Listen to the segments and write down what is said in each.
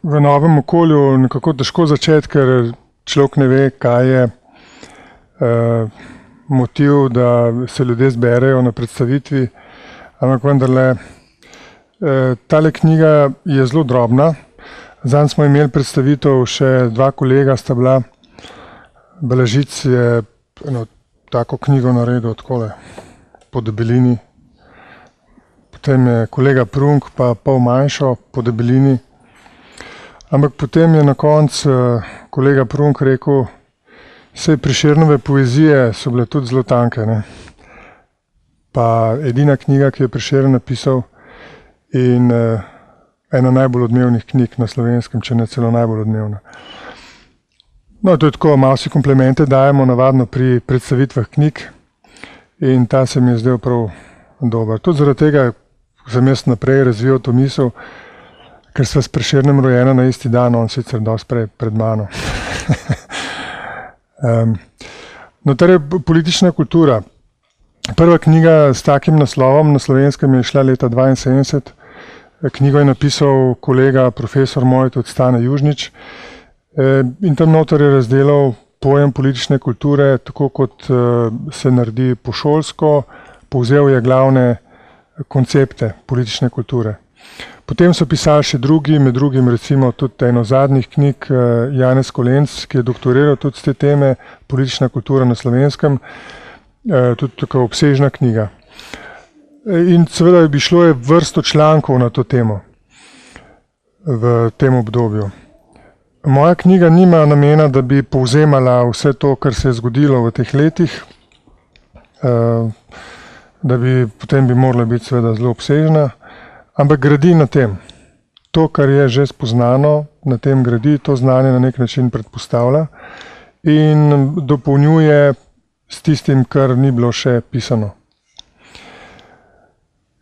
v novem okolju nekako težko začeti, ker človek ne ve, kaj je motiv, da se ljudje zberejo na predstavitvi, ampak vendarle tale knjiga je zelo drobna. Zanj smo imeli predstavitev, še dva kolega sta bila. Balažic je eno tako knjigo naredil takole po debelini. Potem je kolega Prunk pa pol manjšo po debelini. Ampak potem je na koncu kolega Prunk rekel, saj Prešernove poezije so bile tudi zelo tanke, ne. Pa edina knjiga, ki je Prešeren napisal in ena najbolj odmevnih knjig na Slovenskem, če ne celo najbolj odmevna. No, to je tako, malo si komplimente dajemo navadno pri predstavitvah knjig in ta se mi je zdel prav dober. Tudi zaradi tega sem jaz naprej razvijal to misel, ker sva s Prešernem rojena na isti dan, on sicer dosti prej pred mano. No, torej politična kultura. Prva knjiga s takim naslovom na Slovenskem je šla leta 1972. Knjigo je napisal kolega, profesor moj, tudi Stane Južnič. In tam noter je razdelal pojem politične kulture, tako kot se naredi pošolsko, povzel je glavne koncepte politične kulture. Potem so pisali še drugi, med drugim recimo tudi eno zadnjih knjig Janez Kolenc, ki je doktoriral tudi z te teme, politična kultura na Slovenskem, tudi tako obsežna knjiga. In seveda bi šlo je vrsto člankov na to temo v tem obdobju. Moja knjiga nima namena, da bi povzemala vse to, kar se je zgodilo v teh letih, da bi potem bi morala biti seveda zelo obsežna, ampak gradi na tem. To, kar je že spoznano, na tem gradi, to znanje na nek način predpostavlja in dopolnjuje s tistim, kar ni bilo še pisano.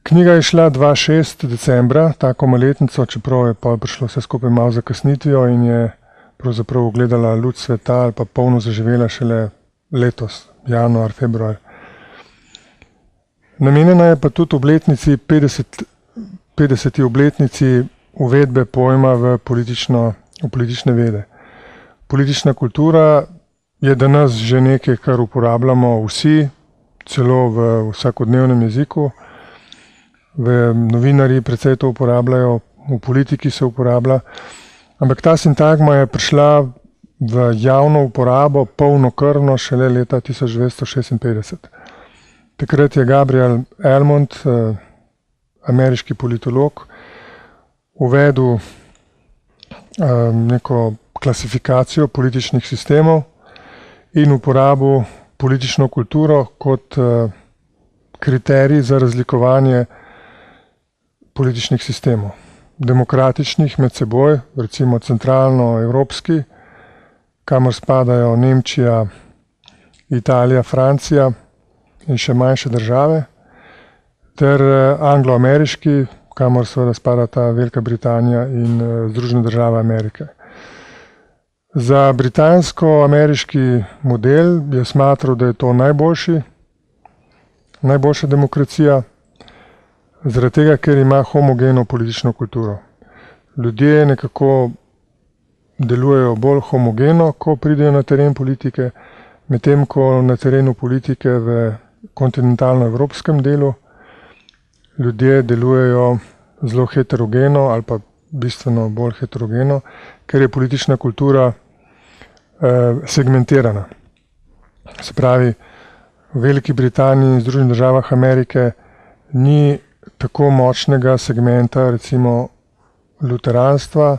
Knjiga je šla 2006 decembra, tako maletnico, čeprav je pa prišlo vse skupaj malo zakasnitvijo in je pravzaprav ugledala luč sveta ali pa polno zaživela šele letos, januar, februar. Namenjena je pa tudi obletnici 50. obletnici uvedbe pojma v politične vede. Politična kultura je danes že nekaj, kar uporabljamo vsi, celo v vsakodnevnem jeziku. Novinarji precej to uporabljajo, v politiki se uporablja, ampak ta sintagma je prišla v javno uporabo polnokrvno šele leta 1956. Takrat je Gabriel Elmont, ameriški politolog, uvedel neko klasifikacijo političnih sistemov in uporabil politično kulturo kot kriterij za razlikovanje političnih sistemov. Demokratičnih med seboj, recimo centralno-evropski, kamor spadajo Nemčija, Italija, Francija in še manjše države, ter anglo-ameriški, kamor seveda spadata Velika Britanija in Združene države Amerike. Za britansko-ameriški model je smatral, da je to najboljša demokracija, zaradi tega, ker ima homogeno politično kulturo. Ljudje nekako delujejo bolj homogeno, ko pridejo na teren politike, medtem ko na terenu politike v kontinentalno-evropskem delu ljudje delujejo zelo heterogeno ali pa bistveno bolj heterogeno, ker je politična kultura segmentirana. Se pravi, v Veliki Britaniji in Združenih državah Amerike ni tako močnega segmenta, recimo luteranstva,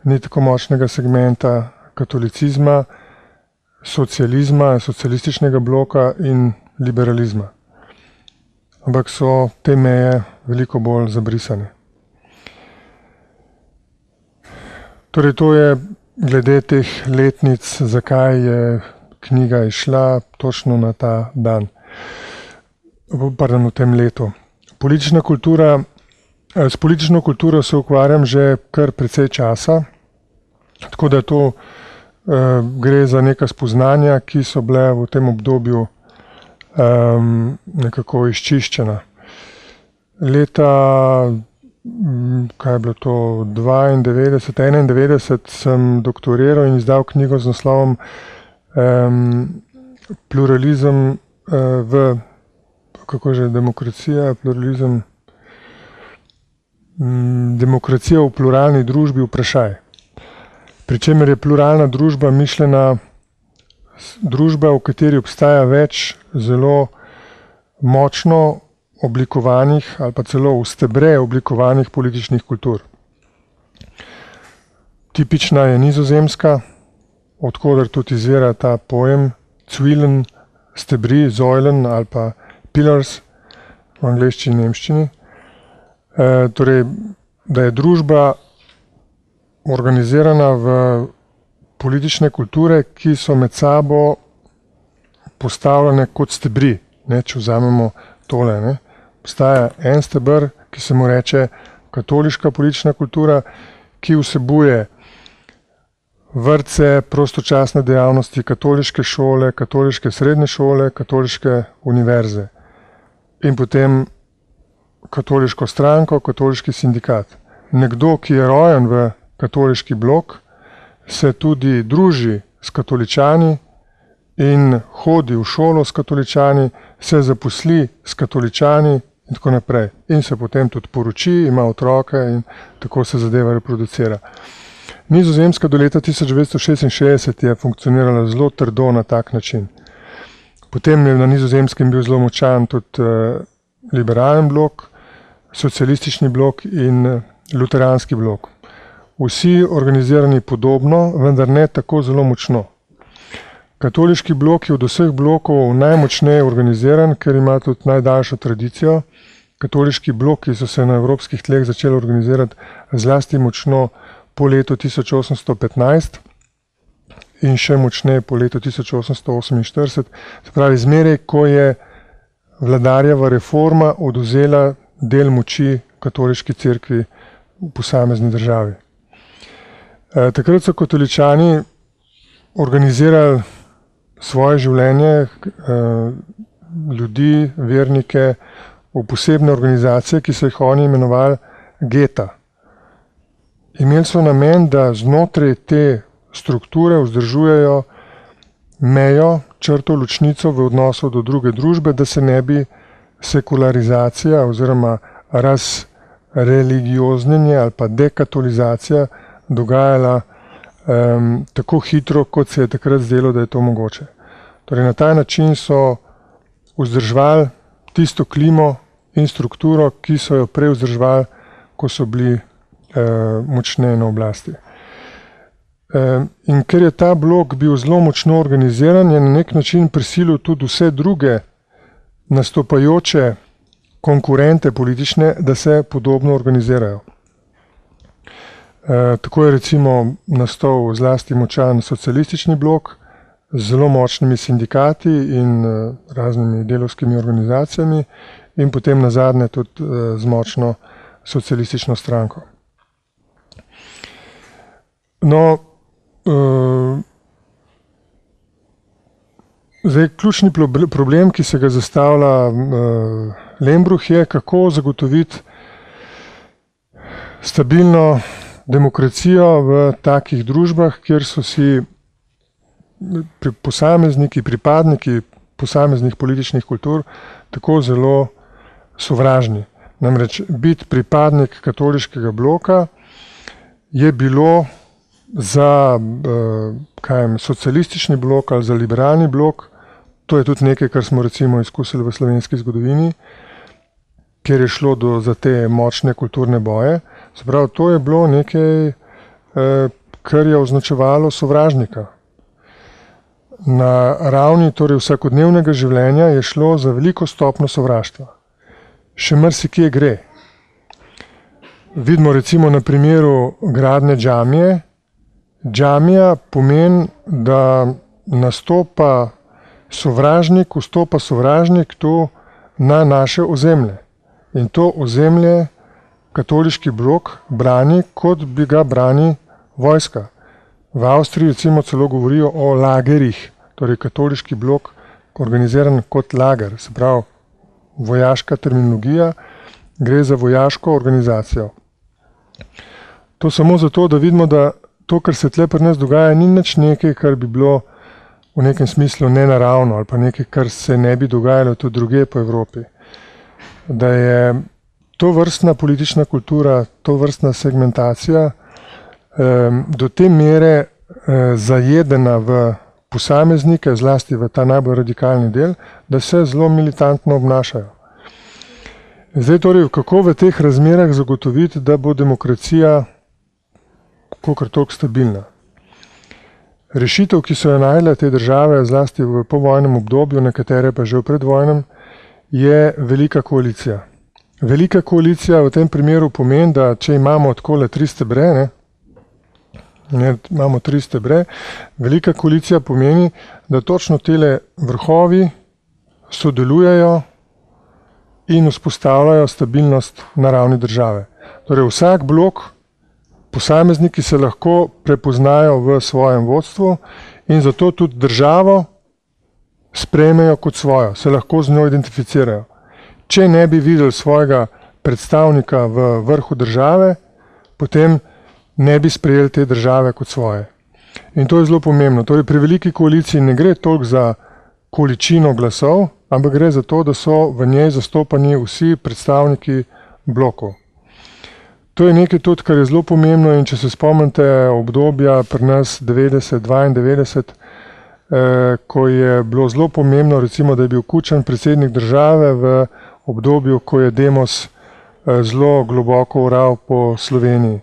ni tako močnega segmenta katolicizma, socializma, socialističnega bloka in liberalizma. Ampak so te meje veliko bolj zabrisane. Torej, to je glede teh letnic, zakaj je knjiga izšla točno na ta dan, v tem letu. S politično kulturo se ukvarjam že kar precej časa, tako da to gre za neka spoznanja, ki so bile v tem obdobju nekako izčiščena. Leta kaj je bilo to, 91 sem doktoriral in izdal knjigo z naslovom Pluralizem Demokracija v pluralni družbi vprašaj. Pričemer je pluralna družba mišljena družba, v kateri obstaja več zelo močno oblikovanih ali pa celo v stebre oblikovanih političnih kultur. Tipična je Nizozemska, od koder tudi izvira ta pojem Zwielen, stebri, Säulen ali pa pillars v angleščini in nemščini. Torej, da je družba organizirana v politične kulture, ki so med sabo postavljene kot stebri. Če vzamemo tole. Obstaja en steber, ki se mu reče katoliška politična kultura, ki vsebuje vrtce, prostočasne dejavnosti, katoliške šole, katoliške srednje šole, katoliške univerze. In potem katoliško stranko, katoliški sindikat. Nekdo, ki je rojen v katoliški blok, se tudi druži s katoličani in hodi v šolo s katoličani, se zaposli s katoličani in tako naprej. In se potem tudi poroči, ima otroke in tako se zadeva reproducira. Nizozemska do leta 1966 je funkcionirala zelo trdo na tak način. Potem je na Nizozemskem bil zelo močan tudi liberalen blok, socialistični blok in luteranski blok. Vsi organizirani podobno, vendar ne tako zelo močno. Katoliški blok je od vseh blokov najmočneje organiziran, ker ima tudi najdaljšo tradicijo. Katoliški bloki so se na evropskih tleh začeli organizirati zlasti močno po letu 1815 in še močneje po letu 1848. Se pravi, zmeraj, ko je vladarjeva reforma odvzela del moči katoliški cerkvi v posamezni državi. Takrat so katoličani organizirali svoje življenje, ljudi, vernike, v posebne organizacije, ki so jih oni imenovali geta. Imeli so namen, da znotraj te strukture vzdržujejo mejo, črto, ločnico v odnosu do druge družbe, da se ne bi sekularizacija oziroma razreligioznjenje ali pa dekatolizacija dogajala tako hitro, kot se je takrat zdelo, da je to mogoče. Torej, na ta način so vzdrževali tisto klimo in strukturo, ki so jo prej vzdrževali, ko so bili močneje na oblasti. In ker je ta blok bil zelo močno organiziran, je na nek način prisilil tudi vse druge nastopajoče konkurente politične, da se podobno organizirajo. Tako je recimo nastal zlasti močan socialistični blok z zelo močnimi sindikati in raznimi delavskimi organizacijami in potem nazadnje tudi z močno socialistično stranko. No, zdaj, ključni problem, ki se ga zastavlja Lehmbruch, je, kako zagotoviti stabilno demokracijo v takih družbah, kjer so si posamezniki, pripadniki posameznih političnih kultur tako zelo sovražni. Namreč biti pripadnik katoliškega bloka je bilo za socialistični blok ali za liberalni blok, to je tudi nekaj, kar smo recimo izkusili v slovenski zgodovini, kjer je šlo za te močne kulturne boje. Se pravi, to je bilo nekaj, kar je označevalo sovražnika. Na ravni torej vsakodnevnega življenja je šlo za veliko stopnjo sovraštva. Še marsikje gre. Vidimo recimo na primeru gradnje džamije. Džamija pomeni, da nastopa sovražnik, vstopa sovražnik tu na naše ozemlje. In to ozemlje katoliški blok brani, kot bi ga brani vojska. V Avstriji recimo celo govorijo o lagerjih, torej katoliški blok organiziran kot lager, se pravi vojaška terminologija, Gre za vojaško organizacijo. To samo zato, da vidimo, da to, kar se tle pri nas dogaja, ni nič nekaj, kar bi bilo v nekem smislu nenaravno ali pa nekaj, kar se ne bi dogajalo tudi drugje po Evropi. Da je to vrstna politična kultura, to vrstna segmentacija do te mere zajedena v posameznike, zlasti v ta najbolj radikalni del, da se zelo militantno obnašajo. Zdaj torej, kako v teh razmerah zagotoviti, da bo demokracija kolikor toliko stabilna? Rešitev, ki so jo našle te države, zlasti v povojnem obdobju, nekatere pa že v predvojnem, je velika koalicija. Velika koalicija v tem primeru pomeni, da če imamo takole 3 stebre, imamo 3 stebre, velika koalicija pomeni, da točno tele vrhovi sodelujejo in vzpostavljajo stabilnost na ravni države. Torej vsak blok, posamezniki se lahko prepoznajo v svojem vodstvu in zato tudi državo sprejmejo kot svojo, se lahko z njo identificirajo. Če ne bi videli svojega predstavnika v vrhu države, potem ne bi sprejeli te države kot svoje. In to je zelo pomembno. Torej pri veliki koaliciji ne gre toliko za količino glasov, ampak gre za to, da so v njej zastopani vsi predstavniki blokov. To je nekaj tudi, kar je zelo pomembno in če se spomnite obdobja pri nas 90-92, ko je bilo zelo pomembno, recimo, da je bil Kučan predsednik države v obdobju, ko je Demos zelo globoko oral po Sloveniji.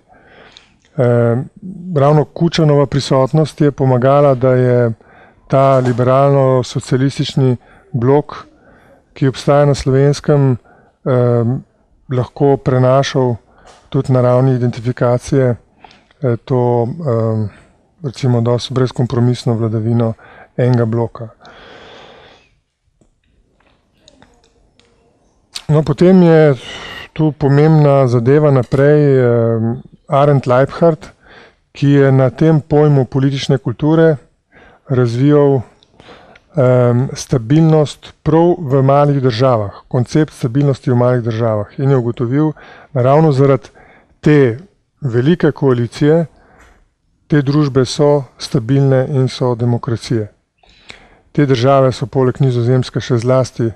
Ravno Kučanova prisotnost je pomagala, da je ta liberalno-socialistični blok, ki obstaja na Slovenskem, lahko prenašal tudi na ravni identifikacije to recimo dosti brezkompromisno vladavino enega bloka. No, potem je tu pomembna zadeva naprej Arendt Leibhardt, ki je na tem pojmu politične kulture razvijal stabilnost prav v malih državah, koncept stabilnosti v malih državah in je ugotovil, da ravno zaradi te velike koalicije te družbe so stabilne in so demokracije. Te države so poleg Nizozemske še zlasti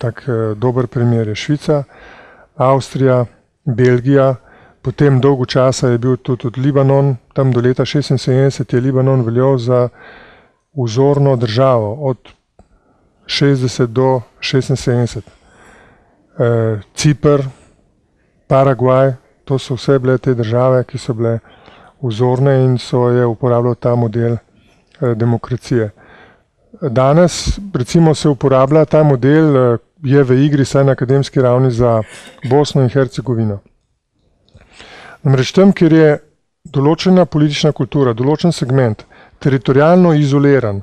tak dober primer je Švica, Avstrija, Belgija, potem dolgo časa je bil tudi Libanon, tam do leta 1976 je Libanon veljal za vzorno državo od 60 do 76. Cipr, Paragvaj, to so vse bile te države, ki so bile vzorne in so je uporabljal ta model demokracije. Danes recimo se uporablja ta model, je v igri saj na akademski ravni za Bosno in Hercegovino. Namreč tam, kjer je določena politična kultura, določen segment, teritorijalno izoliran,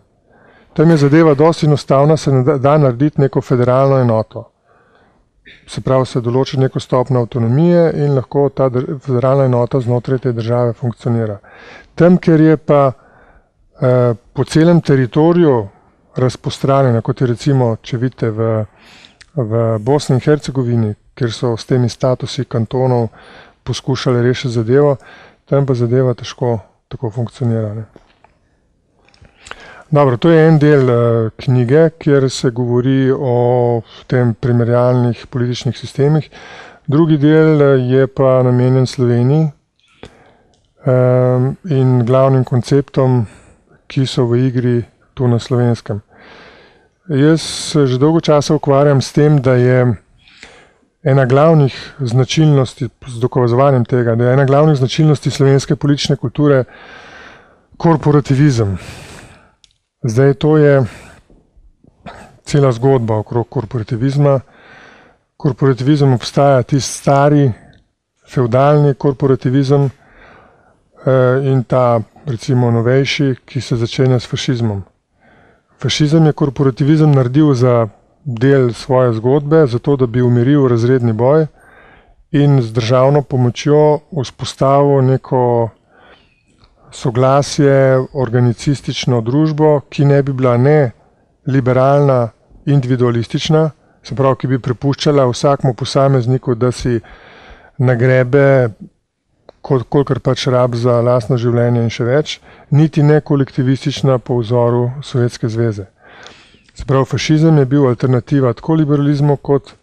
tam je zadeva dosti enostavna, se da narediti neko federalno enoto. Se pravi, se določi neko stopnjo avtonomije in lahko ta federalna enota znotraj te države funkcionira. Tam, kjer je pa po celem teritoriju razprostranjena, kot je recimo, če vidite v Bosni in Hercegovini, kjer so s temi statusi kantonov poskušali rešiti zadevo, tam pa zadeva težko tako funkcionira. Dobro, to je en del knjige, kjer se govori o tem primerjalnih političnih sistemih. Drugi del je pa namenjen Sloveniji in glavnim konceptom, ki so v igri tu na Slovenskem. Jaz se že dolgo časa ukvarjam s tem, da je ena glavnih značilnosti, z dokazovanjem tega, da je ena glavnih značilnosti slovenske politične kulture korporativizem. Zdaj, to je cela zgodba okrog korporativizma. Korporativizem obstaja tisti stari, fevdalni korporativizem in ta, recimo, novejši, ki se začenja s fašizmom. Fašizem je korporativizem naredil za del svoje zgodbe, zato da bi umiril razredni boj in z državno pomočjo vzpostavil neko soglasje, organicistično družbo, ki ne bi bila ne liberalna, individualistična, se pravi, ki bi prepuščala vsakmu posamezniku, da si nagrebe, kolikor pač rab za lastno življenje in še več, niti ne kolektivistična po vzoru Sovjetske zveze. Se pravi, fašizem je bil alternativa tako liberalizmu kot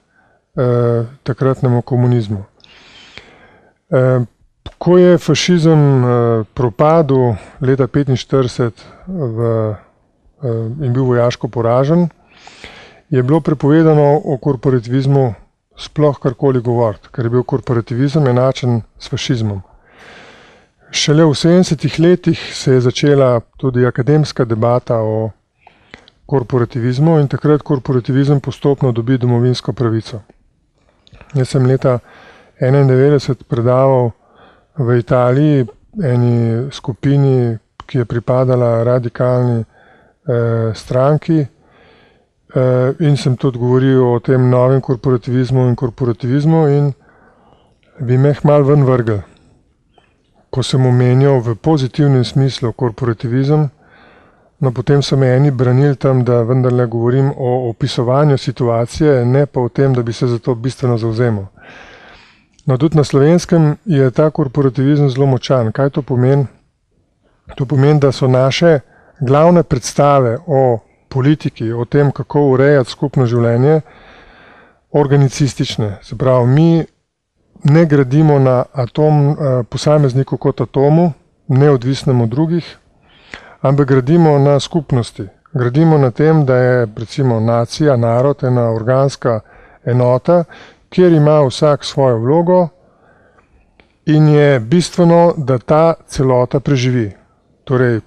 takratnemu komunizmu. Ko je fašizem propadel leta 1945 in bil vojaško poražen, je bilo prepovedano o korporativizmu sploh karkoli govoriti, ker je bil korporativizem enačen s fašizmom. Šele v 70-ih letih se je začela tudi akademska debata o korporativizmu in takrat korporativizem postopno dobi domovinsko pravico. Jaz sem leta 1991 predaval v Italiji eni skupini, ki je pripadala radikalni stranki, in sem tudi govoril o tem novem korporativizmu in bi me malo ven vrgel. Ko sem omenjal v pozitivnem smislu korporativizem, no potem so me eni branili tam, da vendarle govorim o opisovanju situacije, ne pa o tem, da bi se za to bistveno zavzemal. No, tudi na Slovenskem je ta korporativizem zelo močan. Kaj to pomeni? To pomeni, da so naše glavne predstave o politiki, o tem, kako urejati skupno življenje, organicistične. Se pravi, mi ne gradimo na posamezniku kot atomu, neodvisnem od drugih, ampak gradimo na skupnosti. Gradimo na tem, da je recimo nacija, narod, ena organska enota, kjer ima vsak svojo vlogo in je bistveno, da ta celota preživi. Torej,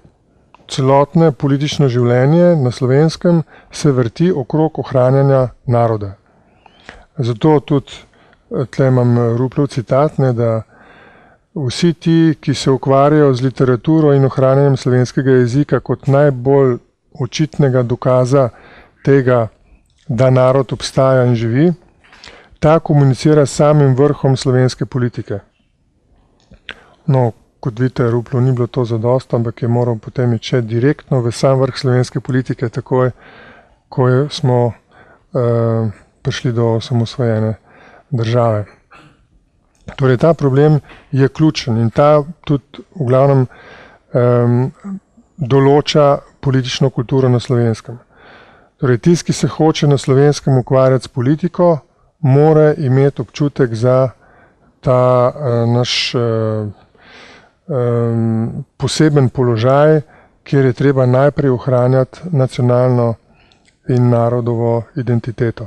celotno politično življenje na Slovenskem se vrti okrog ohranjanja naroda. Zato tudi tle imam Ruplov citat, da vsi ti, ki se ukvarjajo z literaturo in ohranjanjem slovenskega jezika kot najbolj očitnega dokaza tega, da narod obstaja in živi, ta komunicira s samim vrhom slovenske politike. No, kot vidite, Ruplov ni bilo to zadosti, ampak je moral potem iti še direktno v sam vrh slovenske politike, takoj, ko smo prišli do osamosvojene države. Torej, ta problem je ključen in ta tudi v glavnem določa politično kulturo na Slovenskem. Torej, tisti, ki se hoče na Slovenskem ukvarjati s politiko, mora imeti občutek za ta naš poseben položaj, kjer je treba najprej ohranjati nacionalno in narodovo identiteto.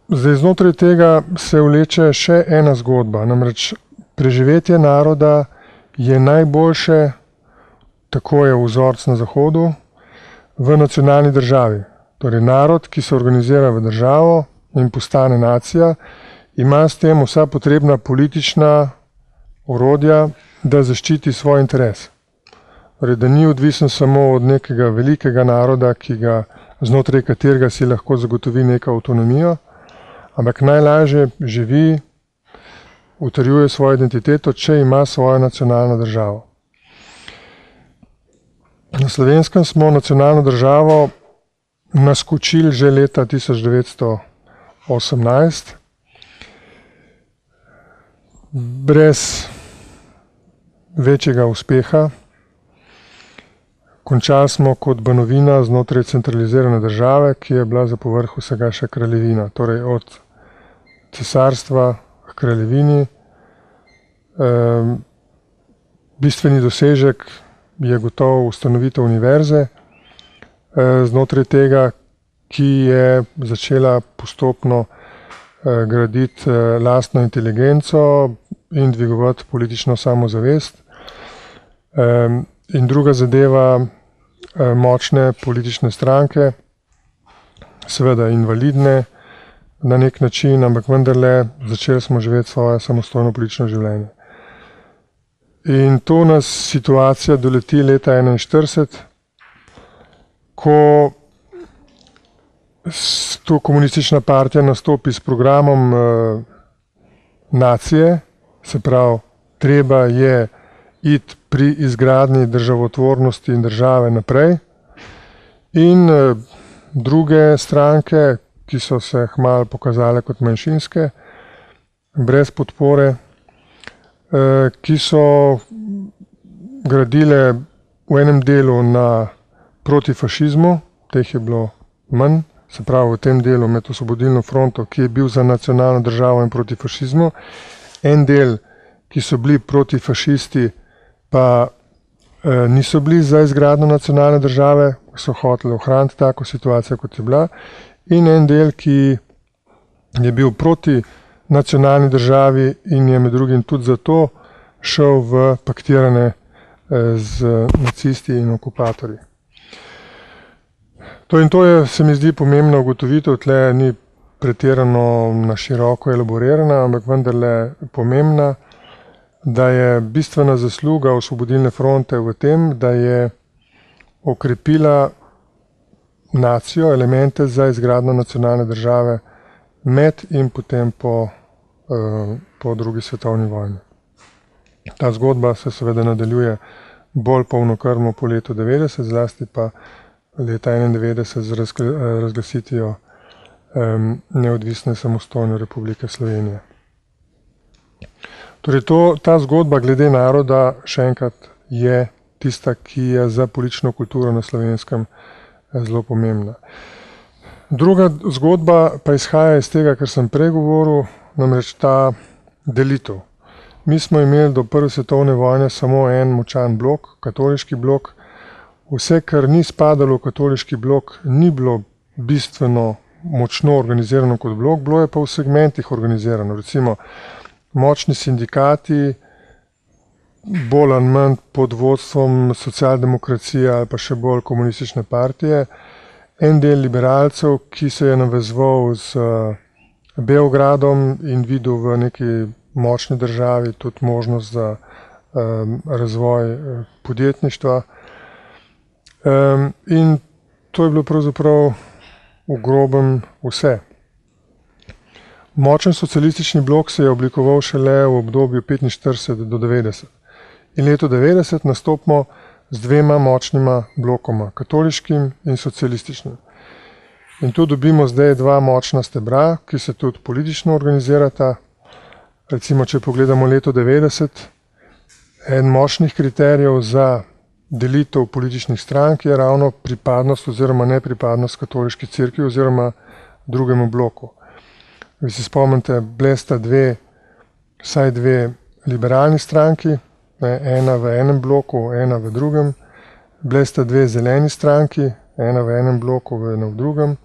Zdaj, znotraj tega se vleče še ena zgodba, namreč preživetje naroda je najboljše, tako je vzorec na Zahodu, v nacionalni državi. Torej, narod, ki se organizira v državo in postane nacija, ima s tem vsa potrebna politična orodja, da zaščiti svoj interes. Torej, da ni odvisen samo od nekega velikega naroda, znotraj katerega si lahko zagotovi neko avtonomijo, ampak najlažje živi, utrjuje svojo identiteto, če ima svojo nacionalno državo. Na Slovenskem smo nacionalno državo naskočili že leta 1918, brez večjega uspeha. Končali smo kot banovina znotraj centralizirane države, ki je bila za povrh vsega še kraljevina. Torej, od cesarstva k kraljevini. Bistveni dosežek je gotovo ustanovitev univerze znotraj tega, ki je začela postopno graditi lastno inteligenco in dvigovati politično samozavest. In druga zadeva, močne politične stranke, seveda invalidne na nek način, ampak vendarle začeli smo živeti svoje samostojno politično življenje. In to nas situacija doleti leta 1941, ko tu komunistična partija nastopi s programom nacije, se pravi, treba je iti pri izgradnji državotvornosti in države naprej in druge stranke, ki so se kmalu pokazale kot manjšinske, brez podpore, ki so gradile v enem delu na protifašizmu, teh je bilo manj, se pravi v tem delu med Osvobodilno fronto, ki je bil za nacionalno državo in proti fašizmu, en del, ki so bili protifašisti, pa niso bili za izgradnjo nacionalne države, so hoteli ohraniti tako situacijo, kot je bila, in en del, ki je bil proti nacionalni državi in je med drugim tudi zato šel v paktirane z nacisti in okupatorji. To je, se mi zdi, pomembna ugotovitev, tle ni pretirano na široko elaborirana, ampak vendarle pomembna, da je bistvena zasluga Osvobodilne fronte v tem, da je okrepila nacijo, elemente za izgradnjo nacionalne države med in potem po drugi svetovni vojni. Ta zgodba se seveda nadaljuje bolj polnokrvno po letu 90, zlasti pa leta 91 z razglasitvijo neodvisne samostojne Republike Slovenije. Torej ta zgodba glede naroda še enkrat je tista, ki je za politično kulturo na Slovenskem zelo pomembna. Druga zgodba pa izhaja iz tega, kar sem prej govoril, namreč ta delitev. Mi smo imeli do prve svetovne vojne samo en močan blok, katoliški blok. Vse, kar ni spadalo v katoliški blok, ni bilo bistveno močno organizirano kot blok, bilo je pa v segmentih organizirano. Recimo močni sindikati, bolj ali manj pod vodstvom socialdemokracije ali pa še bolj komunistične partije, en del liberalcev, ki se je navezoval z Beogradom in videl v neki močni državi tudi možnost za razvoj podjetništva. In to je bilo pravzaprav v grobem vse. Močen socialistični blok se je oblikoval šele v obdobju 45 do 90. In leto 90 nastopimo z dvema močnima blokoma, katoliškim in socialističnim. In tu dobimo zdaj dva močna stebra, ki se tudi politično organizirata. Recimo, če pogledamo leto 90, en močnih kriterijev za delitev političnih strank je ravno pripadnost oziroma nepripadnost katoliški cerkvi oziroma drugemu bloku. Vi se spomnite, bile sta vsaj dve liberalni stranki, ena v enem bloku, ena v drugem. Bile sta dve zeleni stranki, ena v enem bloku, ena v drugem.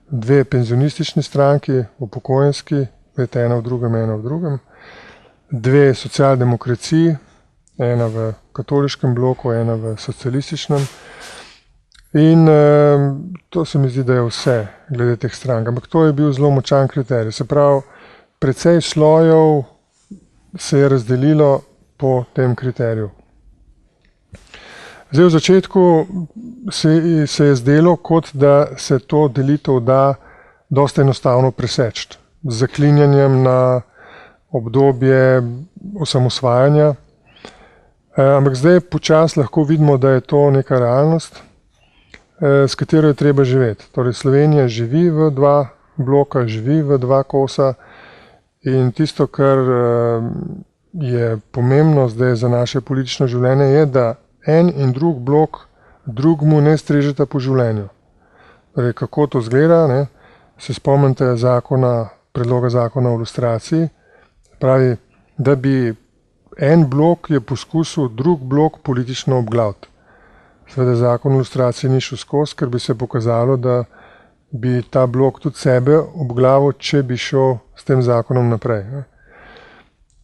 Dve penzionistični stranki, upokojenski, ena v drugem, ena v drugem. Dve socialdemokraciji, ena v katoliškem bloku, ena v socialističnem. In to se mi zdi, da je vse glede teh strank. Ampak to je bil zelo močan kriterij. Se pravi, precej slojev se je razdelilo po tem kriteriju. Zdaj v začetku se je zdelo, kot da se to delitev da dosta enostavno preseči. Z zaklinjanjem na obdobje osamosvajanja. Ampak zdaj počasi lahko vidimo, da je to neka realnost, s katero je treba živeti. Torej Slovenija živi v dva bloka, živi v dva kosa in tisto, kar je pomembno zdaj za naše politično življenje, je, da en in drug blok drugmu ne strežeta po življenju. Torej, kako to izgleda, ne? Se spomnite predloga zakona o lustraciji, pravi, da bi en blok je poskusil drug blok politično obglaviti. Seveda zakon o lustraciji ni šel skozi, ker bi se pokazalo, da bi ta blok tudi sebe obglavil, če bi šel s tem zakonom naprej. Ne?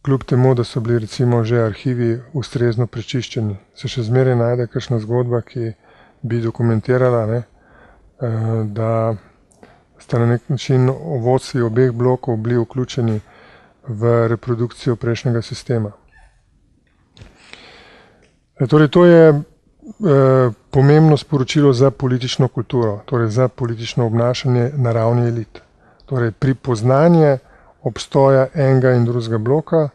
Kljub temu, da so bili recimo že arhivi ustrezno prečiščeni. Se še zmeraj najde kakšna zgodba, ki bi dokumentirala, ne? Da sta na nek način vodstvi obeh blokov bili vključeni v reprodukcijo prejšnjega sistema. Torej, to je pomembno sporočilo za politično kulturo, torej za politično obnašanje na ravni elit. Torej, pripoznanje obstoja enega in drugega bloka,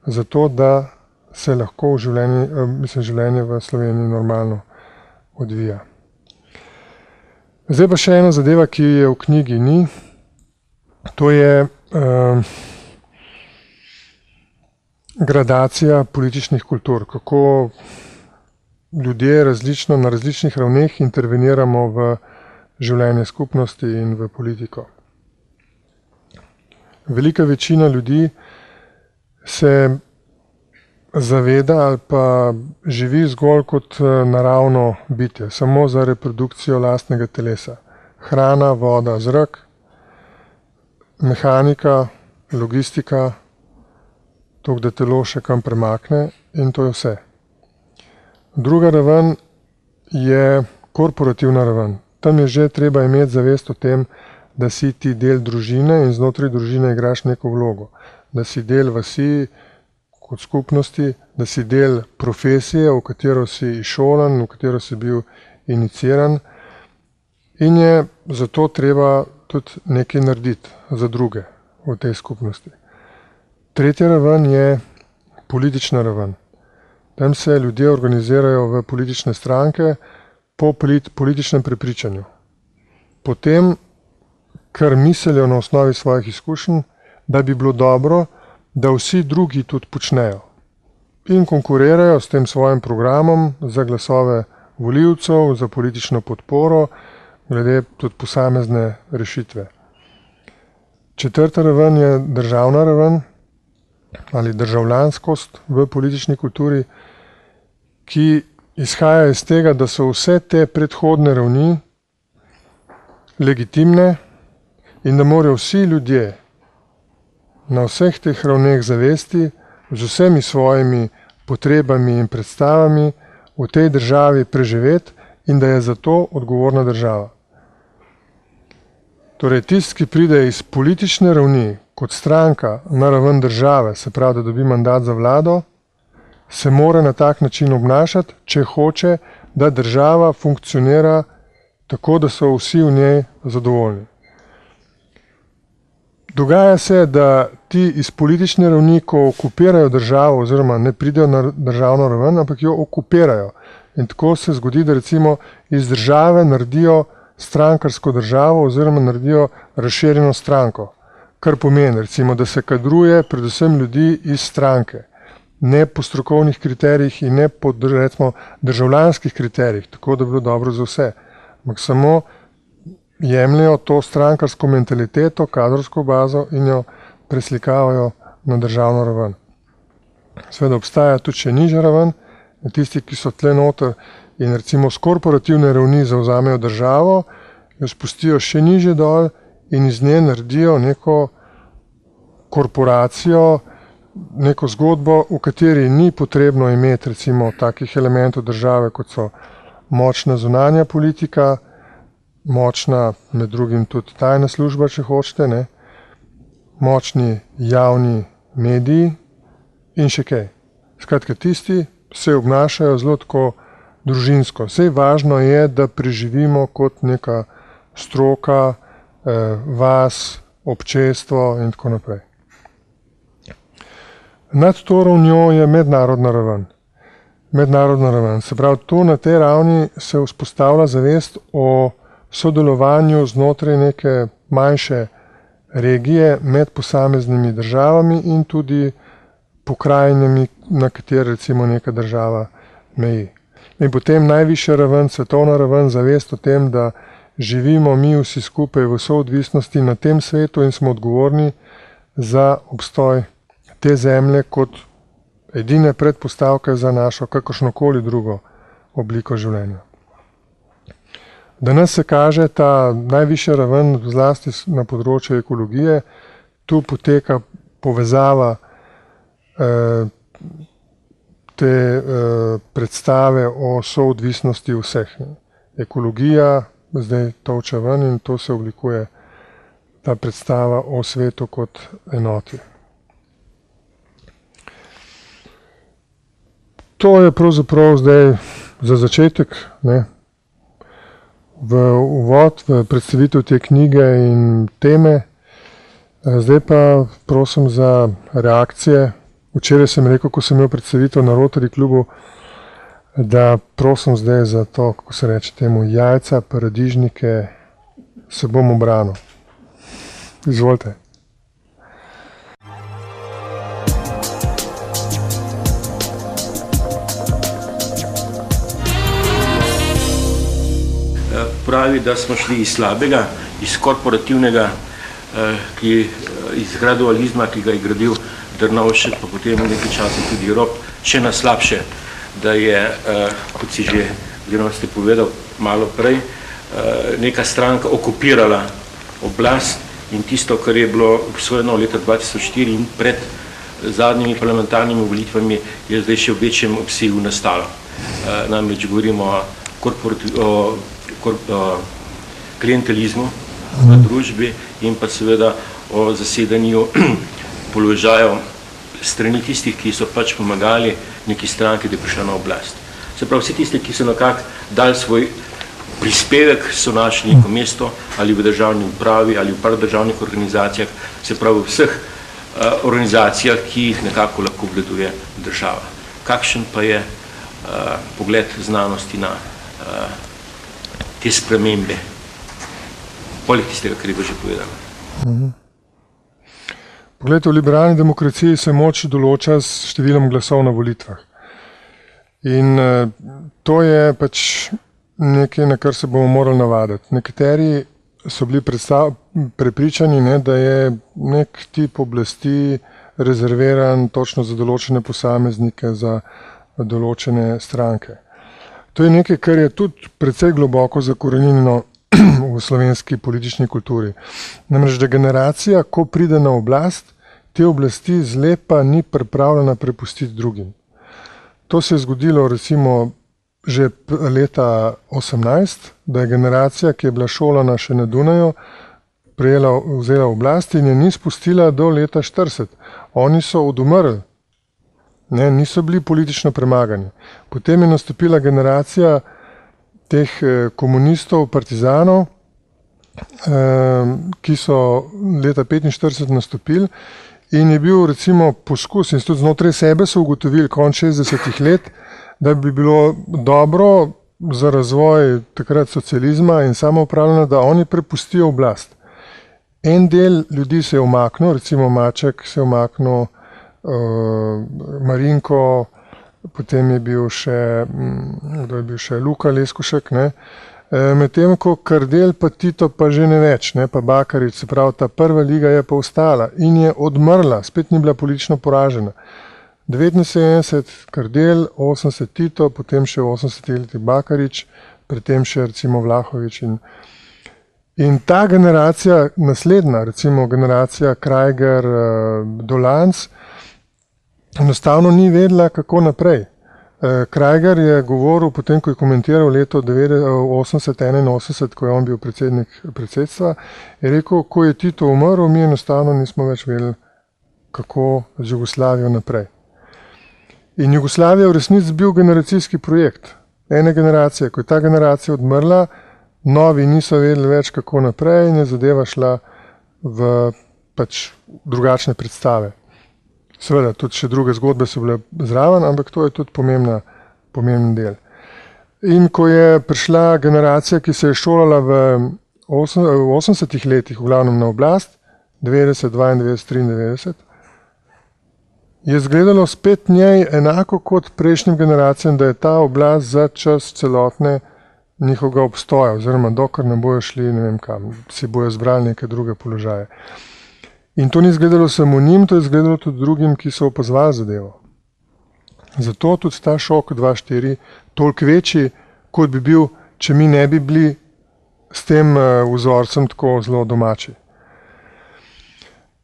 zato da se lahko življenje v Sloveniji normalno odvija. Zdaj pa še ena zadeva, ki je v knjigi ni, to je gradacija političnih kultur, kako ljudje na različnih ravneh interveniramo v življenje skupnosti in v politiko. Velika večina ljudi se zaveda ali pa živi zgolj kot naravno bitje, samo za reprodukcijo lastnega telesa. Hrana, voda, zrak, mehanika, logistika, toliko, da telo še kam premakne, in to je vse. Druga raven je korporativna raven. Tam je že treba imeti zavest o tem, da si ti del družine in znotraj družine igraš neko vlogo. Da si del vasi kot skupnosti, da si del profesije, v katero si izšolan, v katero si bil iniciran, in je zato treba tudi nekaj narediti za druge v tej skupnosti. Tretja raven je politična raven. Tam se ljudje organizirajo v politične stranke po političnem prepričanju. Potem, kar mislijo na osnovi svojih izkušenj, da bi bilo dobro, da vsi drugi tudi počnejo. In konkurirajo s tem svojim programom za glasove volivcev, za politično podporo, glede tudi posamezne rešitve. Četrta raven je državna raven ali državljanskost v politični kulturi, ki izhaja iz tega, da so vse te predhodne ravni legitimne in da morajo vsi ljudje na vseh teh ravneh zavesti z vsemi svojimi potrebami in predstavami v tej državi preživeti in da je za to odgovorna država. Torej, tisti, ki pride iz politične ravni kot stranka na raven države, se pravi, da dobi mandat za vlado, se mora na tak način obnašati, če hoče, da država funkcionira tako, da so vsi v njej zadovoljni. Dogaja se, da ti iz politične ravni, ko okupirajo državo, oziroma ne pridejo na državno raven, ampak jo okupirajo. In tako se zgodi, da recimo iz države naredijo strankarsko državo oziroma naredijo razširjeno stranko. Kar pomeni, recimo, da se kadruje predvsem ljudi iz stranke. Ne po strokovnih kriterijih in ne po, recimo, državljanskih kriterijih, tako da bi bilo dobro za vse. Ampak samo jemljajo to strankarsko mentaliteto, kadrovsko bazo in jo preslikavajo na državno raven. Seveda obstaja tudi še nižja raven, tisti, ki so tle noter in recimo s korporativne ravni zavzamejo državo, jo spustijo še nižje dol in iz nje naredijo neko korporacijo, neko zgodbo, v kateri ni potrebno imeti recimo takih elementov države, kot so močna zunanja politika, močna med drugim tudi tajna služba, če hočete, ne, močni javni mediji in še kaj. Skratka, tisti se obnašajo zelo tako družinsko. Saj važno je, da preživimo kot neka stroka, vas, občestvo in tako naprej. Nad to ravnjo je mednarodna raven. Mednarodna raven. Se pravi, tu na tej ravni se vzpostavlja zavest o sodelovanju znotraj neke manjše regije med posameznimi državami in tudi pokrajinami, na katere recimo neka država meji. In potem najvišja raven, svetovna raven, zavest o tem, da živimo mi vsi skupaj v soodvisnosti na tem svetu in smo odgovorni za obstoj te zemlje kot edine predpostavke za našo kakršnokoli drugo obliko življenja. Danes se kaže ta najvišja raven zlasti na področju ekologije, tu poteka povezava te predstave o soodvisnosti vseh. Ekologija zdaj toče ven in to se oblikuje ta predstava o svetu kot enoti. To je pravzaprav zdaj za začetek, ne, v uvod, v predstavitev te knjige in teme. Zdaj pa prosim za reakcije. Včeraj sem rekel, ko sem imel predstavitev na Rotary klubu, da prosim zdaj za to, kako se reče temu, jajca, paradižnike, se bom obranil. Izvolite. Pravi, da smo šli iz slabega, iz korporativnega, iz gradualizma, ki ga je gradil Drnovšek, pa potem v nekaj časa tudi Rop, še na slabše, da je, kot si že, oziroma ste povedal malo prej, neka stranka okupirala oblast in tisto, kar je bilo obsojeno leta 2004 in pred zadnjimi parlamentarnimi volitvami, je zdaj še v večjem obsegu nastalo. Namreč govorimo o klientelizmu v družbi in pa seveda o zasedanju položajev strani tistih, ki so pač pomagali neki stranki, da je prišla na oblast. Se pravi, vsi tisti, ki so nekako dali svoj prispevek, so našli neko mesto ali v državni upravi ali v paradržavnih organizacijah, se pravi v vseh organizacijah, ki jih nekako lahko obvladuje država. Kakšen pa je pogled znanosti na te spremembe, poleg tistega, kar je bilo že povedano? Poglejte, v liberalni demokraciji se moč določa s številom glasov na volitvah. In to je pač nekaj, na kar se bomo morali navaditi. Nekateri so bili prepričani, da je nek tip oblasti rezerviran točno za določene posameznike, za določene stranke. To je nekaj, kar je tudi precej globoko zakorenjeno v slovenski politični kulturi. Namreč, da generacija, ko pride na oblast, te oblasti zlepa ni pripravljena prepustiti drugim. To se je zgodilo recimo že leta 18, da je generacija, ki je bila šolana še na Dunaju, vzela oblast in je ni spustila do leta 40. Oni so odumrli. Niso bili politično premagani. Potem je nastopila generacija teh komunistov, partizanov, ki so leta 45 nastopili in je bil recimo poskus, in tudi znotraj sebe so ugotovili konec 60 let, da bi bilo dobro za razvoj takrat socializma in samoupravljanja, da oni prepustijo oblast. En del ljudi se je umaknil, recimo Maček se je umaknil, Marinko, potem je bil še Luka Leskušek, medtem ko Kardelj pa Tito pa že ne več, pa Bakarič, se pravi, ta prva liga je pa ostala in je odmrla, spet ni bila politično poražena. 79 Kardelj, 80 Tito, potem še 80 letih Bakarič, predtem še recimo Vlahovič in ta generacija, naslednja, recimo generacija Krajger, Dolanc, enostavno ni vedela, kako naprej. Krajger je govoril, potem ko je komentiral leto 80-81, ko je on bil predsednik predsedstva, je rekel, ko je Tito umrl, mi enostavno nismo več vedeli, kako z Jugoslavijo naprej. In Jugoslavija v resnici bil generacijski projekt. Ene generacije, ko je ta generacija odmrla, novi niso vedeli več, kako naprej in je zadeva šla v pač drugačne predstave. Seveda, tudi še druge zgodbe so bile zraven, ampak to je tudi pomemben del. In ko je prišla generacija, ki se je šolala v 80-ih letih, v glavnem na oblast, 90, 92, 93, je izgledalo spet njej enako kot prejšnjim generacijam, da je ta oblast za čas celotne njihovega obstoja, oziroma dokler ne bojo šli, ne vem kam, si bojo zbrali neke druge položaje. In to ni izgledalo samo njim, to je izgledalo tudi drugim, ki so opazovali zadevo. Zato tudi ta šok 2-4 toliko večji, kot bi bil, če mi ne bi bili s tem vzorcem tako zelo domači.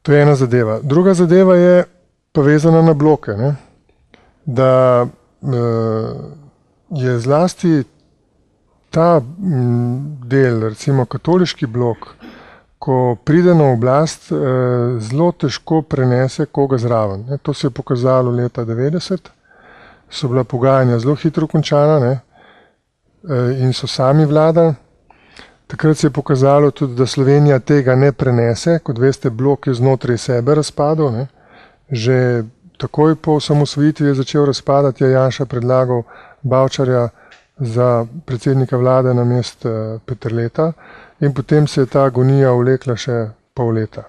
To je ena zadeva. Druga zadeva je povezana na bloke, da je zlasti ta del, recimo katoliški blok, ko pride na oblast, zelo težko prenese koga zraven. To se je pokazalo leta 90, so bila pogajanja zelo hitro končana in so sami vladali. Takrat se je pokazalo tudi, da Slovenija tega ne prenese, kot veste, blok je znotraj sebe razpadel, že takoj po osamosvojitvi je začel razpadati, je Janša predlagal Bavčarja za predsednika vlade na mest Peterleta in potem se je ta agonija vlekla še pol leta.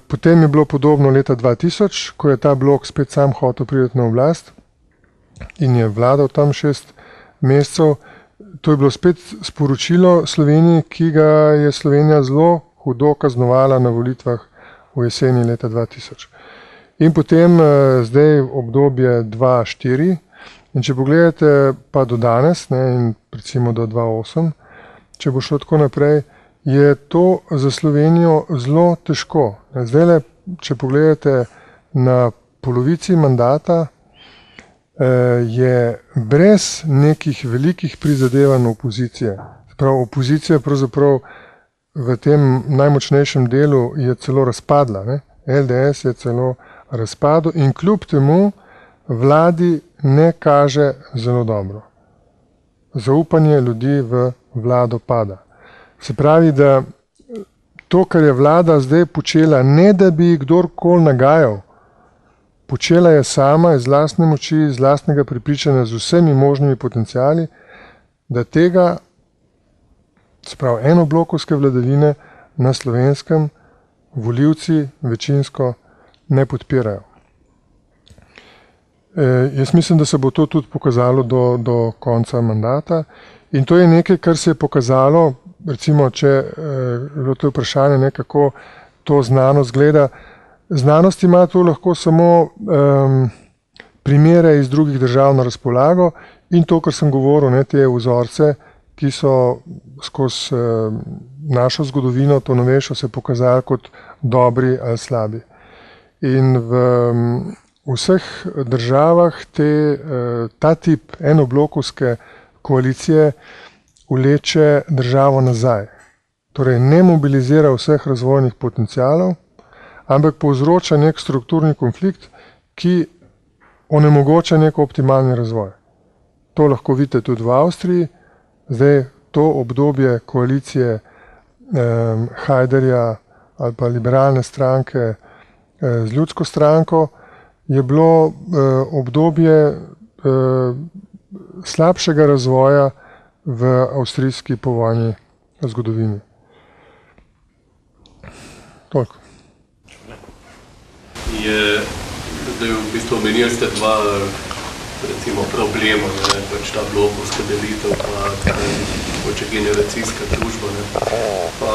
Potem je bilo podobno leta 2000, ko je ta blok spet sam hotel priti na oblast in je vladal tam 6 mesecev. To je bilo spet sporočilo Sloveniji, ki ga je Slovenija zelo hudo kaznovala na volitvah v jeseni leta 2000. In potem zdaj obdobje 2004, in če pogledate pa do danes, ne, in recimo do 2008, če bo šlo tako naprej, je to za Slovenijo zelo težko. Zdaj, če pogledate na polovici mandata, je brez nekih velikih prizadevanj opozicije. Opozicija pravzaprav v tem najmočnejšem delu je celo razpadla. Ne? LDS je celo razpadel in kljub temu vladi ne kaže zelo dobro. Zaupanje ljudi v vlado pada. Se pravi, da to, kar je vlada zdaj počela, ne da bi kdorkoli nagajal, počela je sama iz lastne moči, iz lastnega prepričanja, z vsemi možnimi potenciali, da tega, se pravi, enoblokovske vladavine na Slovenskem volivci večinsko ne podpirajo. Jaz mislim, da se bo to tudi pokazalo do konca mandata in to je nekaj, kar se je pokazalo, recimo, če je bilo to vprašanje, kako to znanost gleda. Znanost ima tu lahko samo primere iz drugih držav na razpolago in to, kar sem govoril, ne, te vzorce, ki so skozi našo zgodovino, to novejšo, se pokazali kot dobri ali slabi. In v vseh državah ta tip enoblokovske koalicije vleče državo nazaj. Torej ne mobilizira vseh razvojnih potencialov, ampak povzroča nek strukturni konflikt, ki onemogoča nek optimalni razvoj. To lahko vidite tudi v Avstriji. Zdaj to obdobje koalicije Hajderja ali pa liberalne stranke z ljudsko stranko je bilo obdobje slabšega razvoja v avstrijski povojni zgodovini. Toliko. Zdaj v bistvu omenili ste dva recimo problema, pač ta blokovska delitev pa mogoče generacijska družba. Pa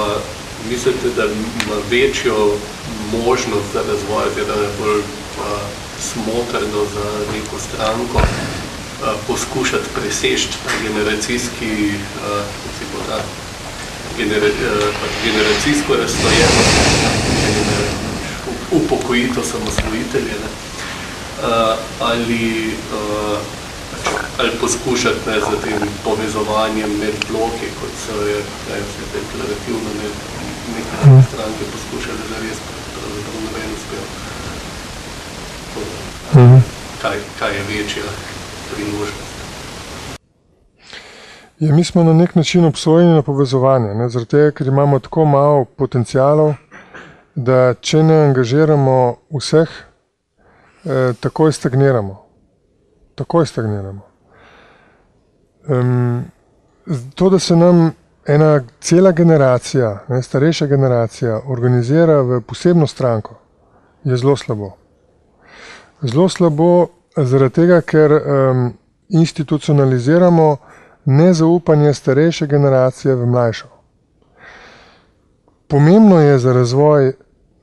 mislite, da ima večjo možnost za razvoj, da je bolj smotrno za neko stranko poskušati preseči ta generacijski generacijsko razslojenost, upokojitev samosvojitelje, ali poskušati z tem povezovanjem med bloki, kot so je deklarativno neke stranke poskušali zares, pravzaprav noben uspel. Kaj je večja priložnost? Mi smo na nek način obsojeni na povezovanje, zaradi tega, ker imamo tako malo potencialov, da če ne angažiramo vseh, takoj stagniramo. Takoj stagniramo. To, da se nam ena cela generacija, starejša generacija, organizira v posebno stranko, je zelo slabo. Zelo slabo zaradi tega, ker institucionaliziramo nezaupanje starejše generacije v mlajšo. Pomembno je za razvoj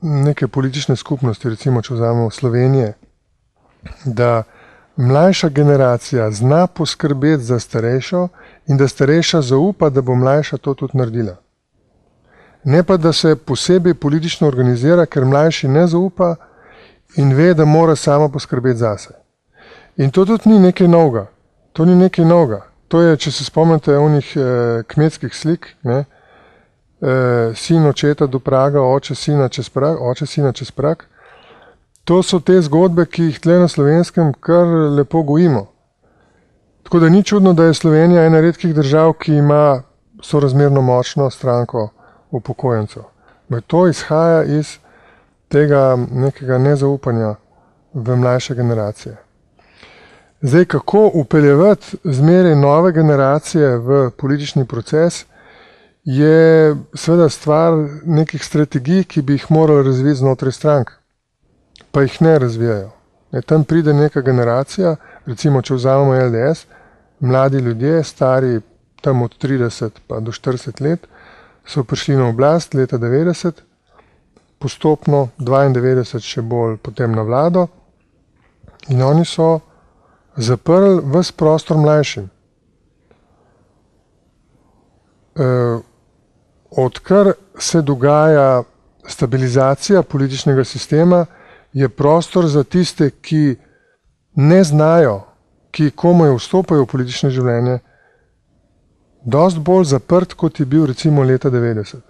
neke politične skupnosti, recimo če vzamemo Slovenije, da mlajša generacija zna poskrbeti za starejšo in da starejša zaupa, da bo mlajša to tudi naredila. Ne pa, da se posebej politično organizira, ker mlajši ne zaupa in ve, da mora sama poskrbeti zase. In to tudi ni nekaj novega. To ni nekaj novega. To je, če se spomnite onih kmetskih slik, sin očeta do praga, oče sina čez prag. To so te zgodbe, ki jih tle na Slovenskem kar lepo gojimo. Tako da ni čudno, da je Slovenija ena redkih držav, ki ima sorazmerno močno stranko upokojencev. To izhaja iz tega nekega nezaupanja v mlajše generacije. Zdaj, kako upeljevati zmeraj nove generacije v politični proces, je seveda stvar nekih strategij, ki bi jih morali razviti znotraj strank, pa jih ne razvijajo. Tam pride neka generacija, recimo če vzamemo LDS, mladi ljudje, stari tam od 30 pa do 40 let, so prišli na oblast leta 90, postopno 92 še bolj potem na vlado in oni so zaprli ves prostor mlajšim. Odkar se dogaja stabilizacija političnega sistema, je prostor za tiste, ki ne znajo, ki komaj vstopajo v politično življenje, dosti bolj zaprt, kot je bil recimo leta 90.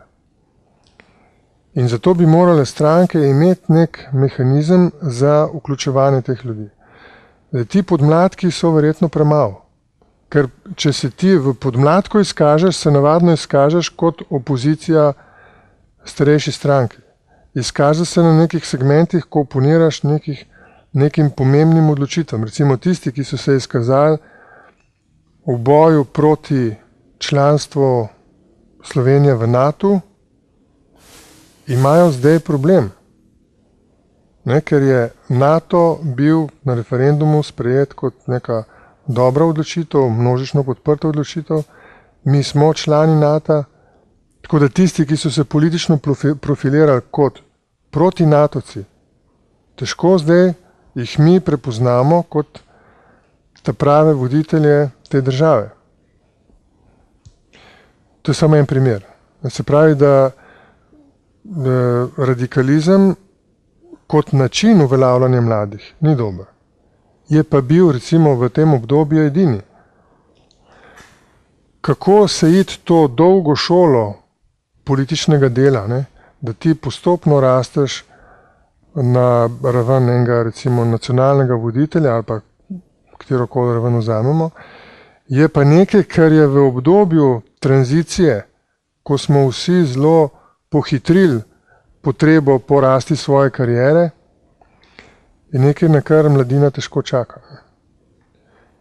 In zato bi morale stranke imeti nek mehanizem za vključevanje teh ljudi. Ti podmladki so verjetno premalo, ker če se ti v podmladku izkažeš, se navadno izkažeš kot opozicija starejši stranki. Izkaže se na nekih segmentih, ko oponiraš nekim pomembnim odločitvam. Recimo tisti, ki so se izkazali v boju proti članstvu Slovenije v NATO, imajo zdaj problem. Ker je NATO bil na referendumu sprejet kot neka dobra odločitev, množično podprta odločitev. Mi smo člani NATO, tako da tisti, ki so se politično profilirali kot proti natovci, težko zdaj jih mi prepoznamo kot ta prave voditelje te države. To je samo en primer. Se pravi, da radikalizem kot način uveljavljanja mladih ni dober. Je pa bil recimo v tem obdobju edini. Kako se iti to dolgo šolo političnega dela, da ti postopno rasteš na raven enega recimo nacionalnega voditelja ali pa katerokoli raven vzamemo, je pa nekaj, kar je v obdobju tranzicije, ko smo vsi zelo pohitrili potrebo po rasti svoje kariere, je nekaj, na kar mladina težko čaka.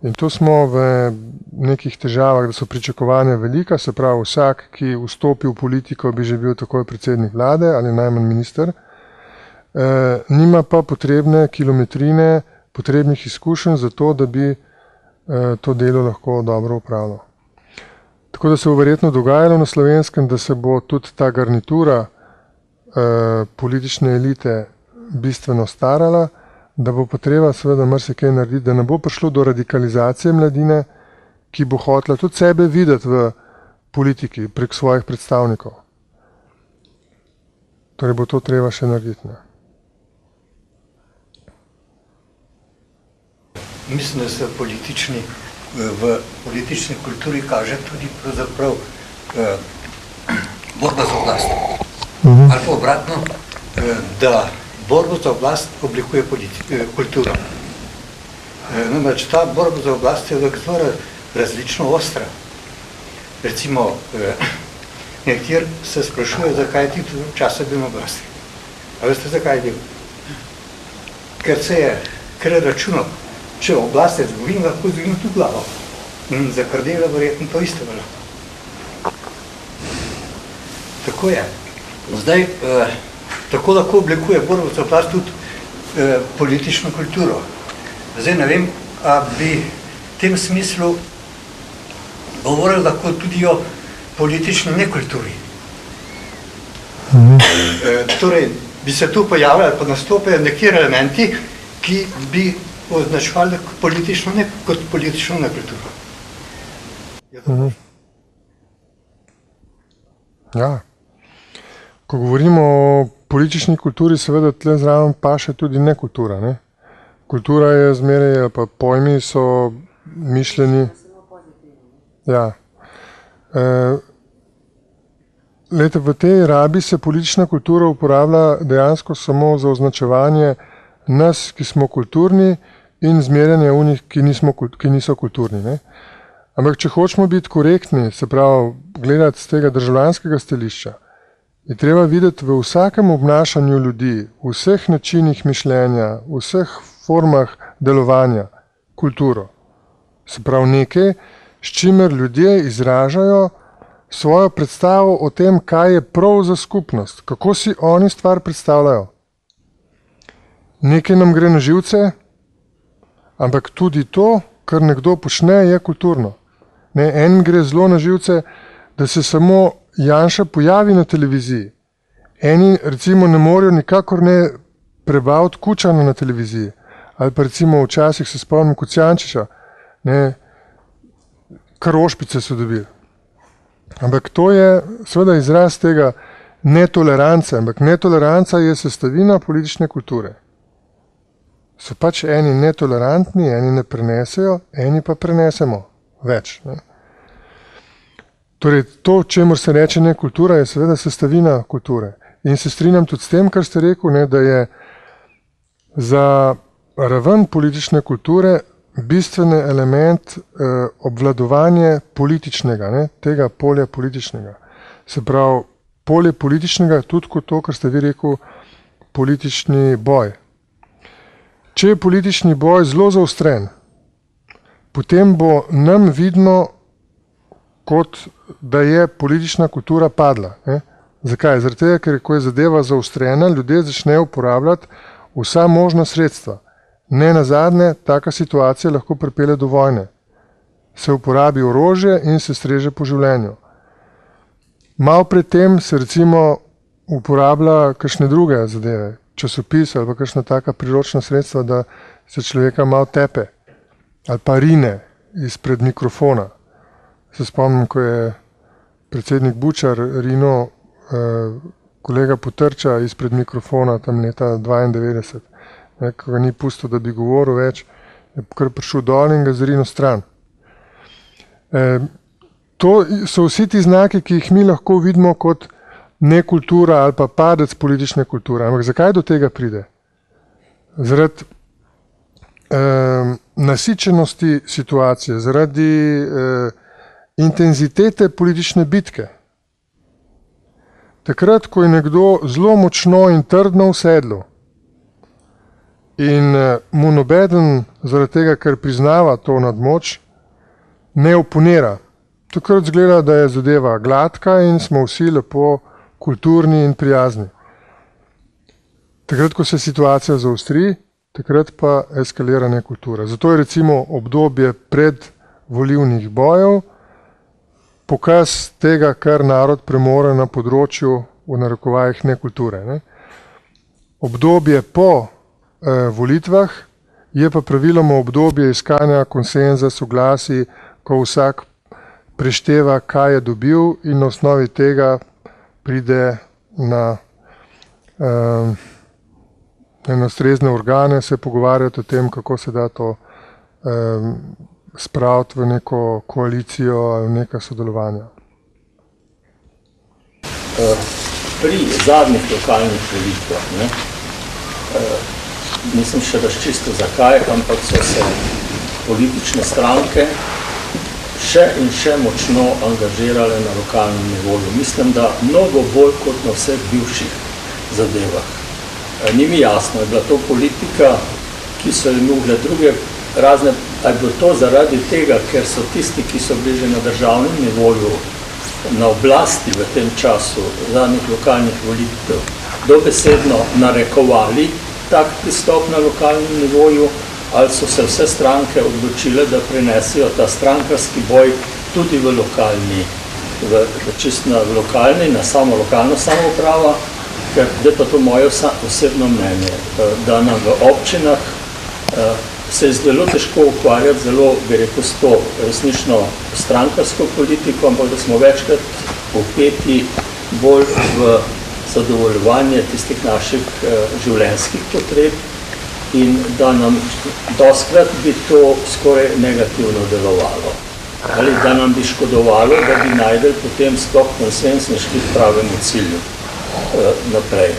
In tu smo v nekih težavah, da so pričakovanja velika, se pravi vsak, ki vstopi v politiko, bi že bil takoj predsednik vlade ali najmanj minister, nima pa potrebne kilometrine, potrebnih izkušenj za to, da bi to delo lahko dobro upravljal. Tako da se bo verjetno dogajalo na Slovenskem, da se bo tudi ta garnitura politične elite bistveno starala, da bo potreba seveda marsikaj narediti, da ne bo prišlo do radikalizacije mladine, ki bo hotela tudi sebe videti v politiki prek svojih predstavnikov. Torej bo to treba še narediti. Mislim, da se v politični kulturi kaže tudi pravzaprav borba za oblast. Ali pa obratno, da borbo za oblast oblikuje kulturo. Namreč ta borba za oblast je zelo različno ostra. Recimo, nekateri se sprašuje, zakaj je Tito včasih bil na oblasti. A veste, zakaj je bil? Ker je računal, če oblast je zgovin, lahko zgovin tudi glavo. In za Kardela verjetno to isto velja. Tako je. Zdaj, tako lahko oblikuje borbo za oblast tudi politično kulturo. Zdaj ne vem, a bi v tem smislu govorili lahko tudi o politični nekulturi. Torej, bi se tu pojavljali, pa nastopajo nekje elementi, ki bi označevali kot politično nekulturo. Ja. Ko govorimo o politični kulturi, seveda tle zraven paše tudi nekultura. Ne? Kultura je zmeraj, pa pojmi so mišljeni. Ja. Lejte, v tej rabi se politična kultura uporablja dejansko samo za označevanje nas, ki smo kulturni, in zmerjanje unih, ki niso kulturni. Ne? Ampak, če hočemo biti korektni, se pravi, gledati z tega državljanskega stališča, je treba videti v vsakem obnašanju ljudi, v vseh načinih mišljenja, v vseh formah delovanja kulturo. Se pravi nekaj, s čimer ljudje izražajo svojo predstavo o tem, kaj je prav za skupnost, kako si oni stvar predstavljajo. Nekaj nam gre na živce, ampak tudi to, kar nekdo počne, je kulturno. Enim gre zelo na živce, da se samo Janša pojavi na televiziji. Eni recimo ne morejo nikakor ne prebaviti Kučana na televiziji. Ali pa recimo včasih se spomnim Kucijančiča, kar ošpice so dobili. Ampak to je seveda izraz tega netolerance, ampak netoleranca je sestavina politične kulture. So pač eni netolerantni, eni ne prenesejo, eni pa prenesemo več. Torej, to, čemur se reče nekultura, je seveda sestavina kulture. In se strinjam tudi s tem, kar ste rekel, da je za raven politične kulture bistveni element obvladovanje političnega, tega polja političnega. Se pravi, polje političnega, tudi kot to, kar ste vi rekel, politični boj. Če je politični boj zelo zaostren, potem bo nam vidno, kot da je politična kultura padla. Zakaj? Zaradi tega, ker ko je zadeva zaostrena, ljudje začnejo uporabljati vsa možna sredstva. Ne nazadnje, taka situacija lahko pripelje do vojne. Se uporabi orožje in se streže po življenju. Malo pred tem se recimo uporablja kakšne druge zadeve, časopis ali pa kakšna taka priročna sredstva, da se človeka malo tepe ali pa rine izpred mikrofona. Se spomnim, ko je predsednik Bučar rino kolega Potrča izpred mikrofona tam leta 92. Ko ga ni pustil, da bi govoril več, je kar prišel dol in ga zrinil stran. To so vsi ti znaki, ki jih mi lahko vidimo kot nekultura ali pa padec politične kulture. Ampak zakaj do tega pride? Zaradi nasičenosti situacije, zaradi intenzitete politične bitke. Takrat, ko je nekdo zelo močno in trdno v sedlu in mu nobeden zaradi tega, ker priznava to nadmoč, ne oponira. Takrat zgleda, da je zadeva gladka in smo vsi lepo kulturni in prijazni. Takrat, ko se situacija zaostri, takrat pa eskalira nekultura. Zato je recimo obdobje predvolilnih bojev pokaz tega, kar narod premore na področju v narekovajih nekulture. Obdobje po volitvah je pa praviloma obdobje iskanja konsenza, soglasij, ko vsak prešteva, kaj je dobil in na osnovi tega pride na ustrezne organe, se pogovarjati o tem, kako se da to spraviti v neko koalicijo ali neka sodelovanja. Pri zadnjih lokalnih volitvah, nisem še razčistil zakaj, ampak so se politične stranke še in še močno angažirale na lokalnem nivoju. Mislim, da mnogo bolj kot na vseh bivših zadevah. Ni mi jasno, je bila to politika, ki so jim ugle druge razne, ali je bilo to zaradi tega, ker so tisti, ki so bili že na državnem nivoju na oblasti v tem času zadnjih lokalnih volitev, dobesedno narekovali tak pristop na lokalnem nivoju, ali so se vse stranke odločile, da prenesijo ta strankarski boj tudi v lokalni, v lokalni, na samo lokalno samoupravo, ker je pa to moje osebno mnenje, da nam v občinah se je zelo težko ukvarjati zelo, bi rekel, s to resnično strankarsko politiko, ampak da smo večkrat vpeti bolj v zadovoljevanje tistih naših življenjskih potreb in da nam dostkrat bi to skoraj negativno delovalo. Ali da nam bi škodovalo, da bi najdeli potem sploh konsens in šli k pravemu cilju naprej.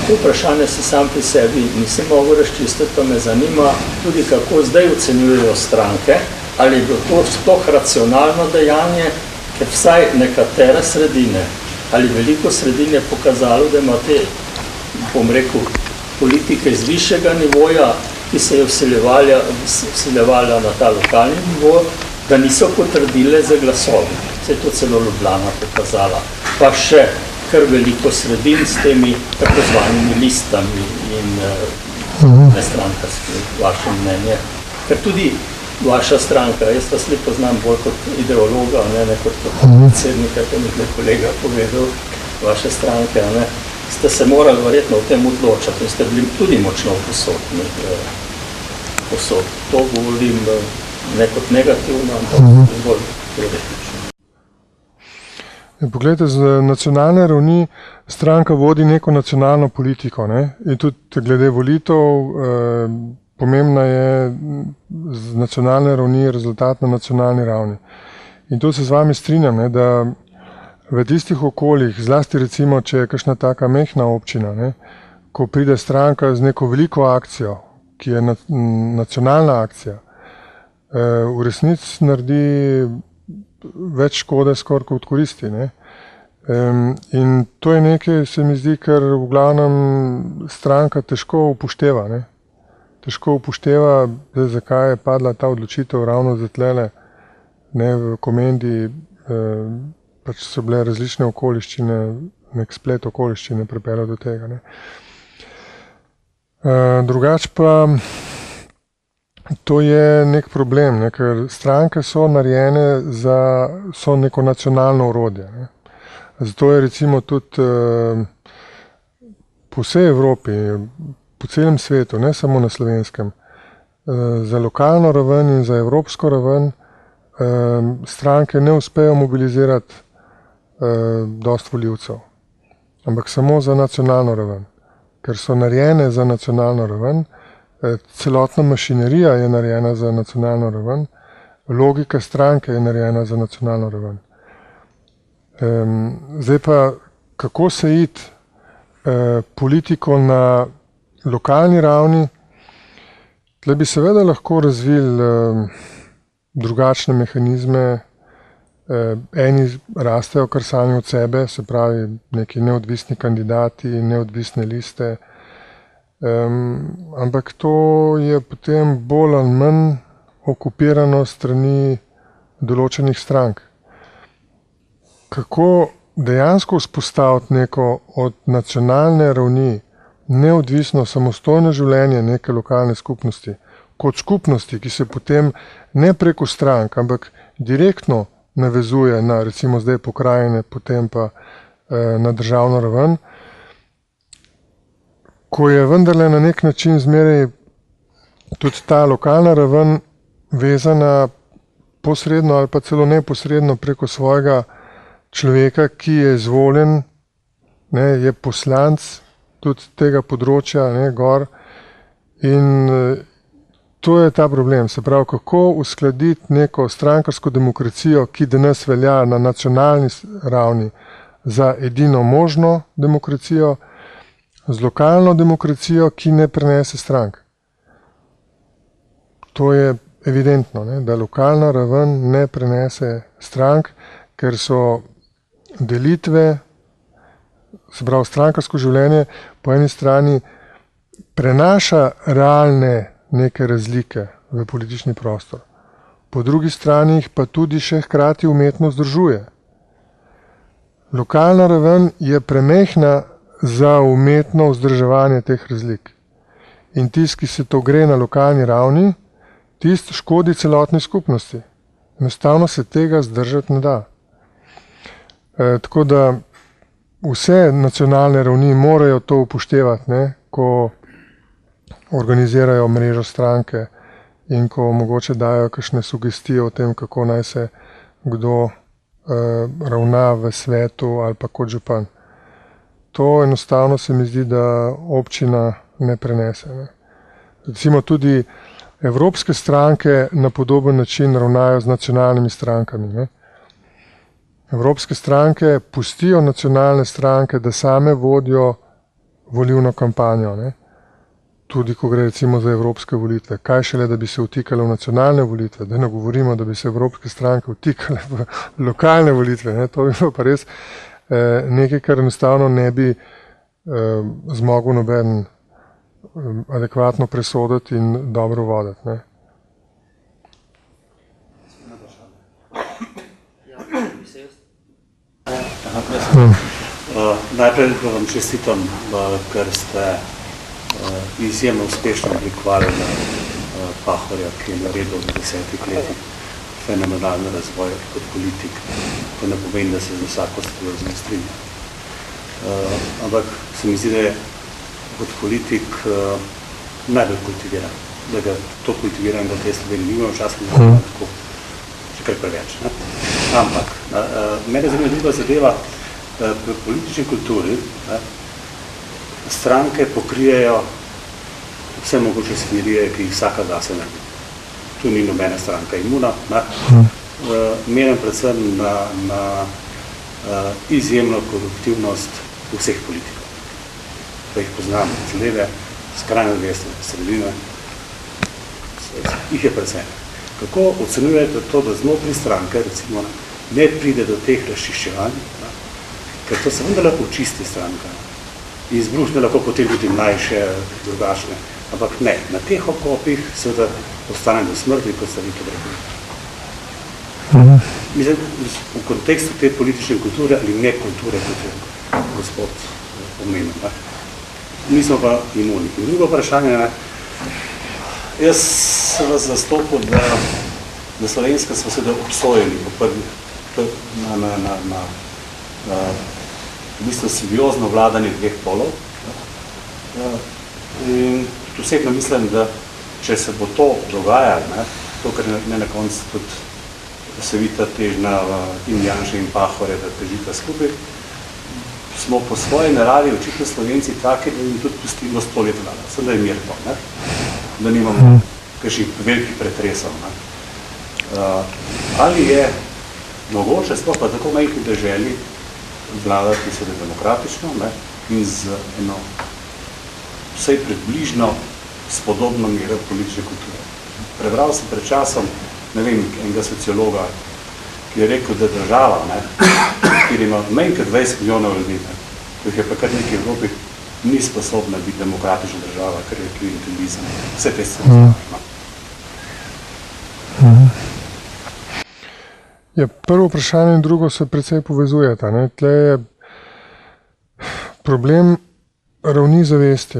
To vprašanje se sam pri sebi nisem mogel razčistiti, pa me zanima tudi, kako zdaj ocenjujejo stranke, ali je bilo to sploh racionalno dejanje, ker vsaj nekatere sredine ali veliko sredin je pokazalo, da ima te, bom rekel, politike z višjega nivoja, ki se je vseljevala na ta lokalni nivo, da niso potrdile za glasovi. Se je to celo Ljubljana pokazala. Pa še kar veliko sredin s temi tako zvanimi listami in nestrankarski, vaše mnenje. Ker tudi vaša stranka, jaz vas lepo poznam bolj kot ideologa, ne kot predsednika, to mi je kolega povedal, vaše stranke, ste se morali verjetno v tem odločati in ste bili tudi močno posodni. To govorim ne kot negativno, ampak bolj teoretično. Poglejte, z nacionalne ravni stranka vodi neko nacionalno politiko, ne? In tudi glede volitev, pomembna je z nacionalne ravni rezultat na nacionalni ravni. In to se z vami strinjam, ne, da v tistih okoljih, zlasti recimo, če je kakšna taka mehna občina, ne, ko pride stranka z neko veliko akcijo, ki je nacionalna akcija, v resnici naredi več škode skoraj kot koristi. Ne. In to je nekaj, se mi zdi, kar v glavnem stranka težko upošteva. Ne. Težko upošteva, zakaj je padla ta odločitev ravno zatlele, ne, v Komendi, pač so bile različne okoliščine, nek splet okoliščine pripeljal do tega. Ne. Drugač pa to je nek problem, ne, ker stranke so narejene so neko nacionalno orodje. Ne. Zato je recimo tudi po vsej Evropi, po celem svetu, ne samo na Slovenskem, za lokalno raven in za evropsko raven stranke ne uspejo mobilizirati dosti volivcev, ampak samo za nacionalno raven, ker so narejene za nacionalno raven, celotna mašinerija je narejena za nacionalno raven, logika stranke je narejena za nacionalno raven. Zdaj pa, kako se iti politiko na lokalni ravni, tle bi seveda lahko razvili drugačne mehanizme, eni rastejo kar sami od sebe, se pravi neki neodvisni kandidati, neodvisne liste, ampak to je potem bolj ali manj okupirano strani določenih strank. Kako dejansko vzpostaviti neko od nacionalne ravni neodvisno, samostojno življenje neke lokalne skupnosti, kot skupnosti, ki se potem ne preko strank, ampak direktno navezuje na recimo zdaj pokrajine, potem pa na državno raven, ko je vendarle na nek način zmeraj tudi ta lokalna raven vezana posredno ali pa celo neposredno preko svojega človeka, ki je izvoljen, ne, je poslanec tudi tega področja, ne, gor. In to je ta problem, se pravi, kako uskladiti neko strankarsko demokracijo, ki danes velja na nacionalni ravni za edino možno demokracijo, z lokalno demokracijo, ki ne prenese strank. To je evidentno, ne, da lokalna raven ne prenese strank, ker so delitve, se pravi strankarsko življenje po eni strani prenaša realne neke razlike v politični prostor, po drugi strani jih pa tudi še hkrati umetno združuje. Lokalna raven je premehna za umetno vzdrževanje teh razlik. In tisti, ki se to gre na lokalni ravni, tisti škodi celotni skupnosti. Enostavno se tega zdržati ne da. Tako da vse nacionalne ravni morajo to upoštevati, ne, ko organizirajo mrežo stranke in ko mogoče dajo kakšne sugestije o tem, kako naj se kdo ravna v svetu ali pa kot župan. To enostavno se mi zdi, da občina ne prenese. Ne. Recimo tudi evropske stranke na podoben način ravnajo z nacionalnimi strankami. Ne. Evropske stranke pustijo nacionalne stranke, da same vodijo volilno kampanjo. Ne. Tudi ko gre recimo za evropske volitve. Kaj šele, da bi se vtikale v nacionalne volitve, da ne govorimo, da bi se evropske stranke vtikale v lokalne volitve. Ne. To bi bilo pa res nekaj, kar enostavno ne bi zmogel noben adekvatno presoditi in dobro voditi. Ne. Najprej vam čestitam, ker ste izjemno uspešno oblikovali Pahorja, ki je naredil v 10 letih fenomenalni razvoj kot politik. To ne pomeni, da se z vsako stvar z njim strinja. Ampak se mi zdi, da je kot politik najbolj kultiviran. Da ga to kultiviran, da v tej Sloveniji nimamo časa, da je tako še kar preveč. Ne? Ampak mene zanima druga zadeva, v politični kulturi stranke pokrijejo vse mogoče smerije, ki jih vsaka zase naredi. Tu ni nobena stranka imuna. Merim predvsem na izjemno koruptivnost vseh politikov. Pa jih poznam z leve, skrajno desne, sredine, jih je predvsem. Kako ocenjujete to, da znotraj stranke recimo ne pride do teh razčiščevanj, ker to se vendar lahko čisti stranka. Izbruhne lahko potem tudi mlajše, drugačne. Ampak ne, na teh okopih seveda ostane do smrti, kot ste vi to rekli. Mislim, v kontekstu te politične kulture ali ne kulture, kot je gospod omenil. Nismo pa imuni. In drugo vprašanje, jaz se vas zastopil, da Slovenska smo se obsojili na v bistvu simbiozno vladanje dveh polov. In osebno mislim, da če se bo to dogajalo, to, kar ne na koncu tudi se vidi ta težnja in Janše in Pahorja, da težita skupaj, smo po svoji naravi očitno Slovenci taki, da jim tudi pustimo 100 let vlada. Sem da je mir to, da nimamo kakšnih velikih pretresov. Ali je mogoče, sploh pa tako majhni deželi, vladati seveda demokratično in z eno vsej približno spodobno mero politične kulture. Prebral sem pred časom, ne vem, enega sociologa, ki je rekel, da država, kjer ima manj kot 20 milijonov ljudi, ki jih je pa kar nekaj v Evropi, ni sposobna biti demokratična država, ker je klientelizem. Vse te stvari. Ja, prvo vprašanje in drugo se precej povezujeta. Tle je problem ravni zavesti,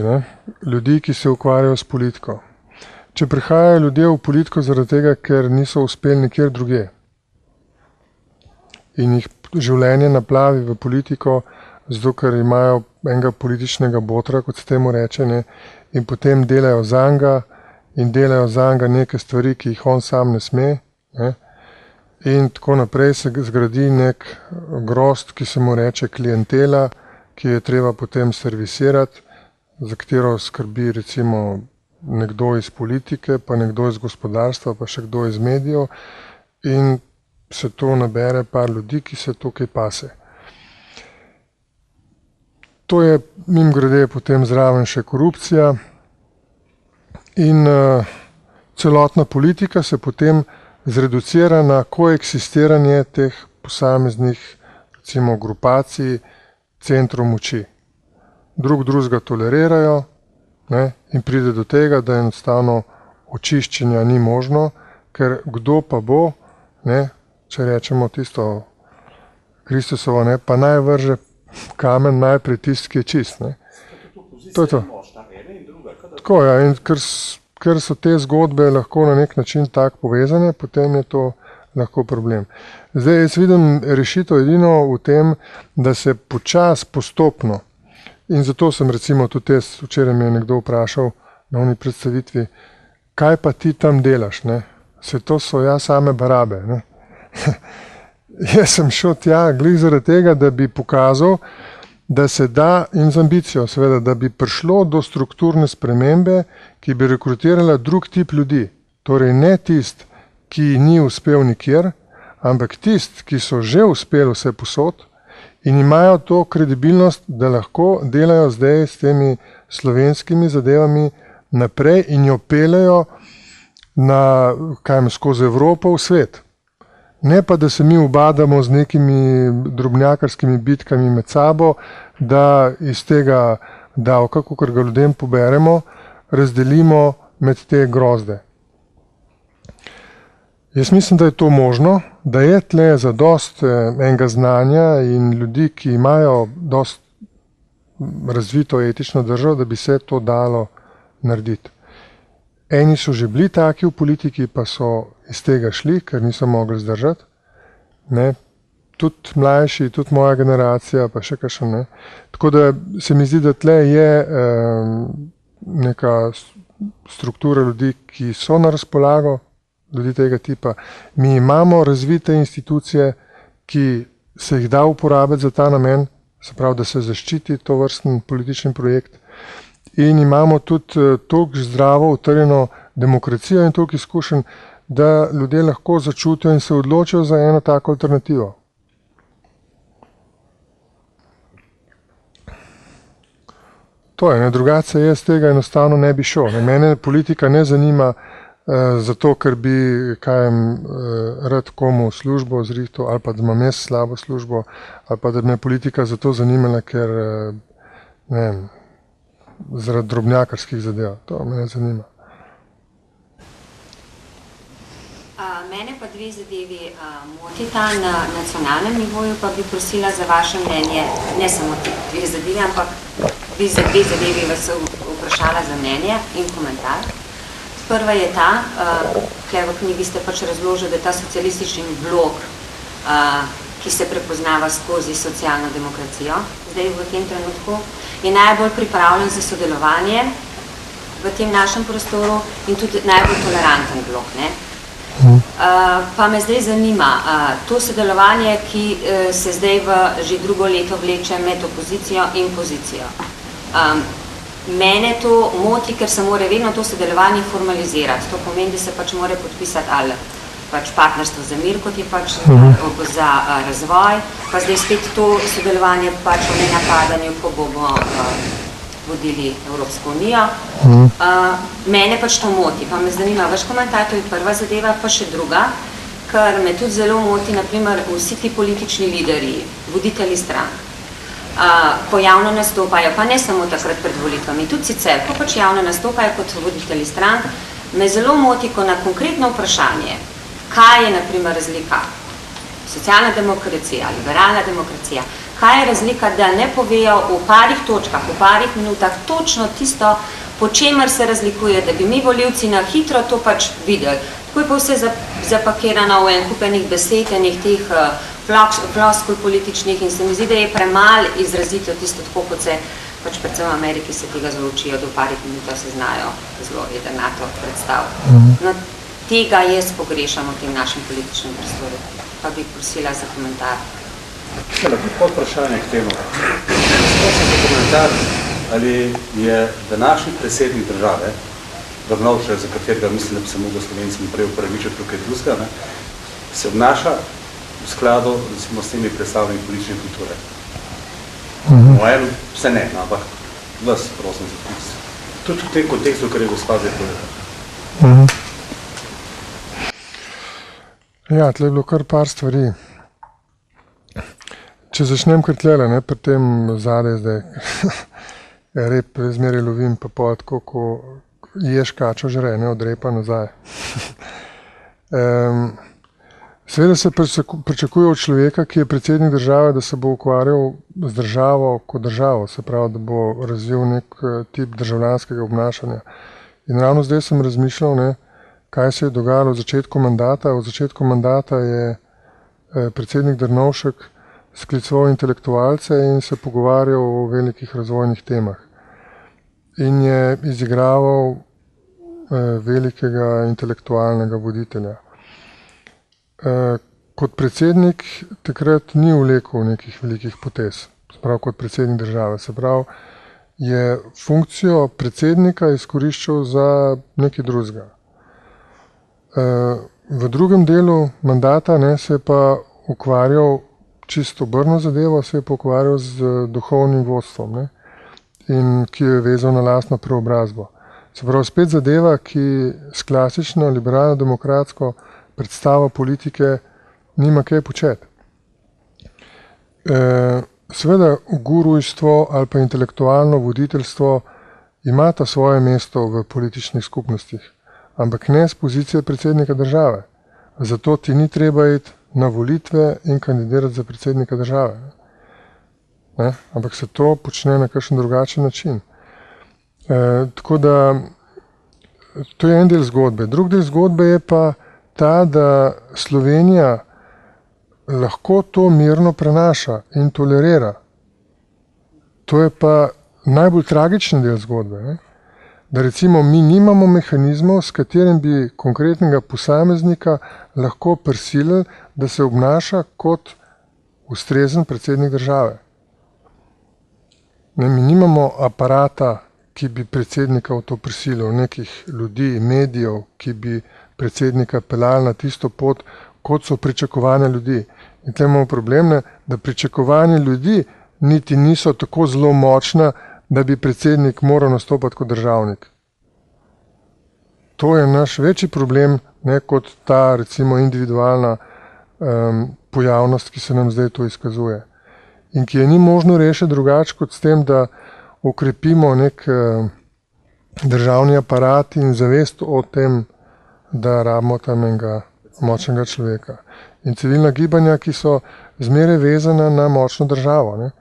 ljudi, ki se ukvarjajo s politiko. Če prihajajo ljudje v politiko zaradi tega, ker niso uspeli nikjer drugje in jih življenje naplavi v politiko, zato ker imajo enega političnega botra, kot se temu reče, in potem delajo zanga in delajo zanga neke stvari, ki jih on sam ne sme, in tako naprej se zgradi nek grozd, ki se mu reče klientela, ki je treba potem servisirati, za katero skrbi recimo nekdo iz politike, pa nekdo iz gospodarstva, pa še kdo iz medijev, in se to nabere par ljudi, ki se tukaj pase. To je mimogrede potem zraven še korupcija in celotna politika se potem zreducira na koeksistiranje teh posameznih, recimo, grupacij, centrov moči. Drugega tolerirajo in pride do tega, da enostavno očiščenja ni možno, ker kdo pa bo, če rečemo tisto Kristusovo, pa naj vrže kamen najprej tisti, ki je čist. To je to. Tako, ja, in ker so te zgodbe lahko na nek način tako povezane, potem je to lahko problem. Zdaj, jaz vidim rešitev edino v tem, da se počas postopno, in zato sem recimo tudi jaz, včeraj me je nekdo vprašal na oni predstavitvi, kaj pa ti tam delaš, se to so ja same barabe. Jaz sem šel tja glih zaradi tega, da bi pokazal, da se da, in z ambicijo seveda, da bi prišlo do strukturne spremembe, ki bi rekrutirala drug tip ljudi. Torej ne tist, ki ni uspel nikjer, ampak tist, ki so že uspeli vse posod in imajo to kredibilnost, da lahko delajo zdaj s temi slovenskimi zadevami naprej in jo peljejo skozi Evropo v svet. Ne pa, da se mi ubadamo z nekimi drobnjakarskimi bitkami med sabo, da iz tega davka, kakor ga ljudem poberemo, razdelimo med te grozde. Jaz mislim, da je to možno, da je tle za dost enega znanja in ljudi, ki imajo dost razvito etično držo, da bi se to dalo narediti. Eni so že bili taki v politiki, pa so iz tega šli, ker niso mogli zdržati. Ne? Tudi mlajši, tudi moja generacija, pa še kakšen ne. Tako da se mi zdi, da tle je neka struktura ljudi, ki so na razpolago, ljudi tega tipa. Mi imamo razvite institucije, ki se jih da uporabiti za ta namen, se pravi, da se zaščiti to vrsten politični projekt. In imamo tudi toliko zdravo utrjeno demokracijo in toliko izkušenj, da ljudje lahko začutijo in se odločijo za eno tako alternativo. To je, drugače jaz tega enostavno ne bi šel. Mene politika ne zanima zato, ker bi rad komu službo zrihtal, ali pa da imam jaz slabo službo, ali pa da me politika zato zanimala, ker ne vem, zaradi drobnjakarskih zadev. To me ne zanima. Mene pa dve zadevi motita na nacionalnem nivoju, pa bi prosila za vaše mnenje, ne samo dve zadevi, ampak bi za dve zadevi vas vprašala za mnenje in komentar. Prva je ta, tukaj v knjigi ste pač razložili, da ta socialistični blok, ki se prepoznava skozi socialno demokracijo, zdaj v tem trenutku, je najbolj pripravljen za sodelovanje v tem našem prostoru in tudi najbolj toleranten blok. Ne? Pa me zdaj zanima, to sodelovanje, ki se zdaj že drugo leto vleče med opozicijo in pozicijo. Mene to moti, ker se mora vedno to sodelovanje formalizirati. To pomeni, da se pač mora podpisati ali pač partnerstvo za mir, kot je pač za razvoj, pa zdaj spet to sodelovanje pač o nenapadanju, ko bomo vodili Evropsko unijo. Mene pač to moti, pa me zanima vaš komentar, to je prva zadeva, pa še druga, ker me tudi zelo moti, naprimer, vsi ti politični lideri, voditelji strank, ko javno nastopajo, pa ne samo takrat pred volitvami, tudi sicer, ko pač javno nastopajo kot voditelji strank, me zelo moti, ko na konkretno vprašanje, kaj je, naprimer, razlika socialna demokracija, liberalna demokracija, kaj je razlika, da ne povejo v parih točkah, v parih minutah točno tisto, po čemer se razlikuje, da bi mi volivci na hitro to pač videli. Tako je pa vse zapakirano v en kupenih besed, enih teh floskul političnih in se mi zdi, da je premalo izrazito tisto tako, kot se pač predvsem v Ameriki se tega zelo učijo, do parih minutov se znajo zelo jedrnato predstaviti. No, tega jaz pogrešam v tem našem političnem prostoru, pa bi prosila za komentar. Lahko vprašanje k temu. Prosim za komentar, ali je današnji predsednik države, Drnovšek, za katerega mislim, da bi se mogel Slovencem prej upravičiti tukaj drugega, se obnaša v skladu recimo s temi predstavljami politične kulture. Mojem se ne, ampak vas prosim za pis. Tudi v tem kontekstu, kar je gospa zdaj povedala. Ja, tle je bilo kar par stvari. Če začnem kar tlele, pri tem zadaj zdaj, rep zmeraj lovim, pa tako, ko ješ kačo žre, ne od repa nazaj. Seveda se pričakuje od človeka, ki je predsednik države, da se bo ukvarjal z državo kot državo, se pravi, da bo razvil nek tip državljanskega obnašanja. In ravno zdaj sem razmišljal, kaj se je dogajalo v začetku mandata. V začetku mandata je predsednik Drnovšek skliceval intelektualce in se pogovarjal o velikih razvojnih temah. In je izigraval velikega intelektualnega voditelja. Kot predsednik takrat ni vlekel nekih velikih potez, se pravi kot predsednik države. Se pravi, je funkcijo predsednika izkoriščal za nekaj drugega. V drugem delu mandata se je pa ukvarjal čisto obrnjeno zadevo, se je pa ukvarjal z duhovnim vodstvom, in ki jo je vezal na lastno preobrazbo. Se pravi, spet zadeva, ki s klasično liberalno-demokratsko predstavo politike nima kaj početi. Seveda gurujstvo ali pa intelektualno voditeljstvo imata svoje mesto v političnih skupnostih, ampak ne z pozicije predsednika države. Zato ti ni treba iti na volitve in kandidirati za predsednika države. Ne? Ampak se to počne na kakšen drugačen način. Tako da to je en del zgodbe. Drug del zgodbe je pa ta, da Slovenija lahko to mirno prenaša in tolerira. To je pa najbolj tragični del zgodbe. Ne? Da recimo mi nimamo mehanizmov, s katerim bi konkretnega posameznika lahko prisilili, da se obnaša kot ustrezen predsednik države. Ne, mi nimamo aparata, ki bi predsednika v to prisilil, nekih ljudi, medijev, ki bi predsednika peljali na tisto pot, kot so pričakovanja ljudi. In tukaj imamo problem, ne, da pričakovanja ljudi niti niso tako zelo močna, da bi predsednik moral nastopati kot državnik. To je naš večji problem, ne, kot ta recimo individualna pojavnost, ki se nam zdaj to izkazuje. In ki je ni možno rešiti drugače kot s tem, da okrepimo nek državni aparat in zavest o tem, da rabimo tam enega močnega človeka. In civilna gibanja, ki so zmeraj vezana na močno državo. Ne.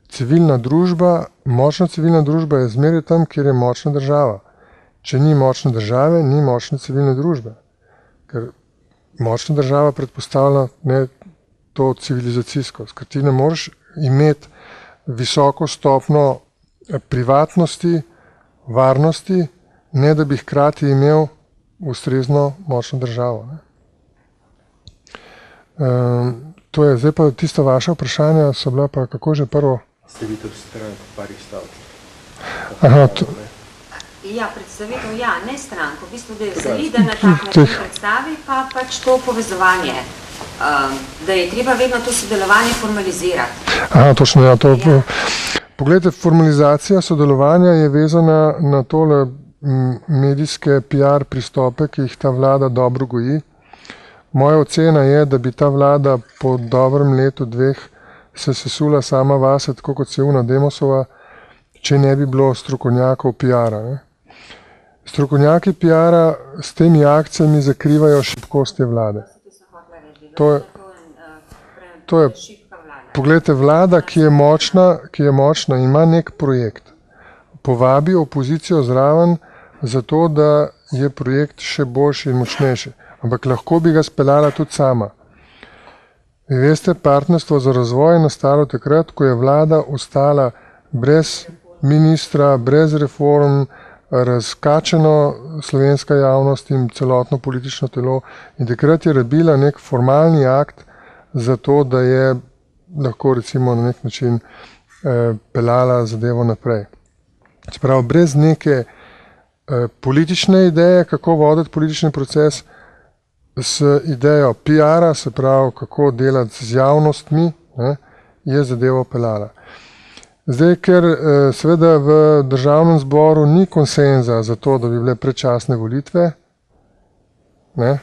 Civilna družba, močna civilna družba je zmeraj tam, kjer je močna država. Če ni močne države, ni močne civilne družbe. Ker močna država predpostavlja ne, to civilizacijskost, ker ti ne moreš imeti visoko stopno privatnosti, varnosti, ne da bi hkrati imel ustrezno močno državo. Ne. To je zdaj pa tista vaša vprašanja, so bila pa kako že prvo? Predstavitev strank v parih stavkih. Aha, Ja, predstavitev, ja, ne strank. V bistvu, da je Salida na tak način predstavi, pa pač to povezovanje. Da je treba vedno to sodelovanje formalizirati. Aha, točno, ja. Poglejte, formalizacija sodelovanja je vezana na tole medijske PR pristope, ki jih ta vlada dobro goji. Moja ocena je, da bi ta vlada po dobrem letu, dveh se sesula sama vase, tako kot se Una Demosova, če ne bi bilo strokovnjakov PR-a. Strokovnjaki PR-a s temi akcijami zakrivajo šibkosti vlade. To je, poglejte, vlada, ki je močna, ima nek projekt. Povabi opozicijo zraven zato, da je projekt še boljši in močnejši. Ampak lahko bi ga speljala tudi sama. Vi veste, partnerstvo za razvoj je nastalo takrat, ko je vlada ostala brez ministra, brez reform, razkačeno slovenska javnost in celotno politično telo. In takrat je rabila nek formalni akt za to, da je lahko recimo na nek način peljala zadevo naprej. Se pravi, brez neke politične ideje, kako voditi politični proces, s idejo PR-a, se pravi, kako delati z javnostmi, ne, je zadevo peljala. Zdaj, ker seveda v državnem zboru ni konsenza za to, da bi bile predčasne volitve, ne,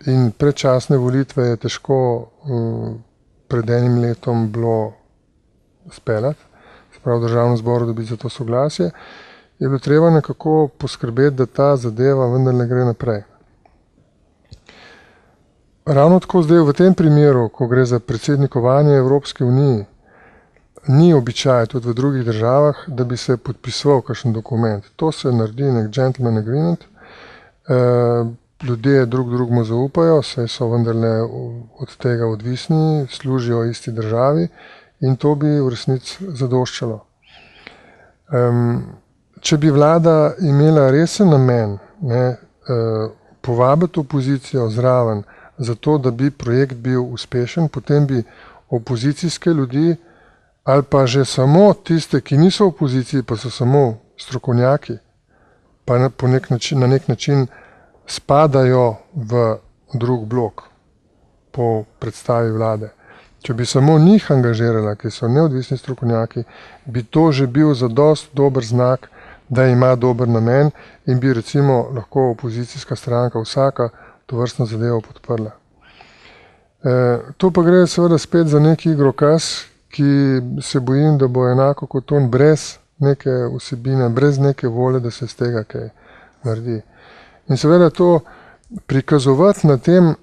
in predčasne volitve je težko pred enim letom bilo speljati, se pravi, v državnem zboru dobiti za to soglasje, je bilo treba nekako poskrbeti, da ta zadeva vendarle gre naprej. Ravno tako zdaj v tem primeru, ko gre za predsednikovanje Evropske unije, ni običaj tudi v drugih državah, da bi se podpisoval kakšen dokument. To se naredi nek gentleman agreement, ljudje drugemu zaupajo, saj so vendarle od tega odvisni, služijo isti državi in to bi v resnici zadoščalo. Če bi vlada imela resen namen, ne, povabiti opozicijo zraven, zato da bi projekt bil uspešen, potem bi opozicijske ljudi ali pa že samo tiste, ki niso v opoziciji, pa so samo strokovnjaki, pa na nek način spadajo v drug blok po predstavi vlade. Če bi samo njih angažirala, ki so neodvisni strokovnjaki, bi to že bil zadost dober znak, da ima dober namen in bi recimo lahko opozicijska stranka vsaka to vrstno zadevo podprla. To pa gre seveda spet za neki igrokaz, ki se bojim, da bo enako kot on, brez neke vsebine, brez neke volje, da se z tega kaj naredi. In seveda to prikazovati na tem,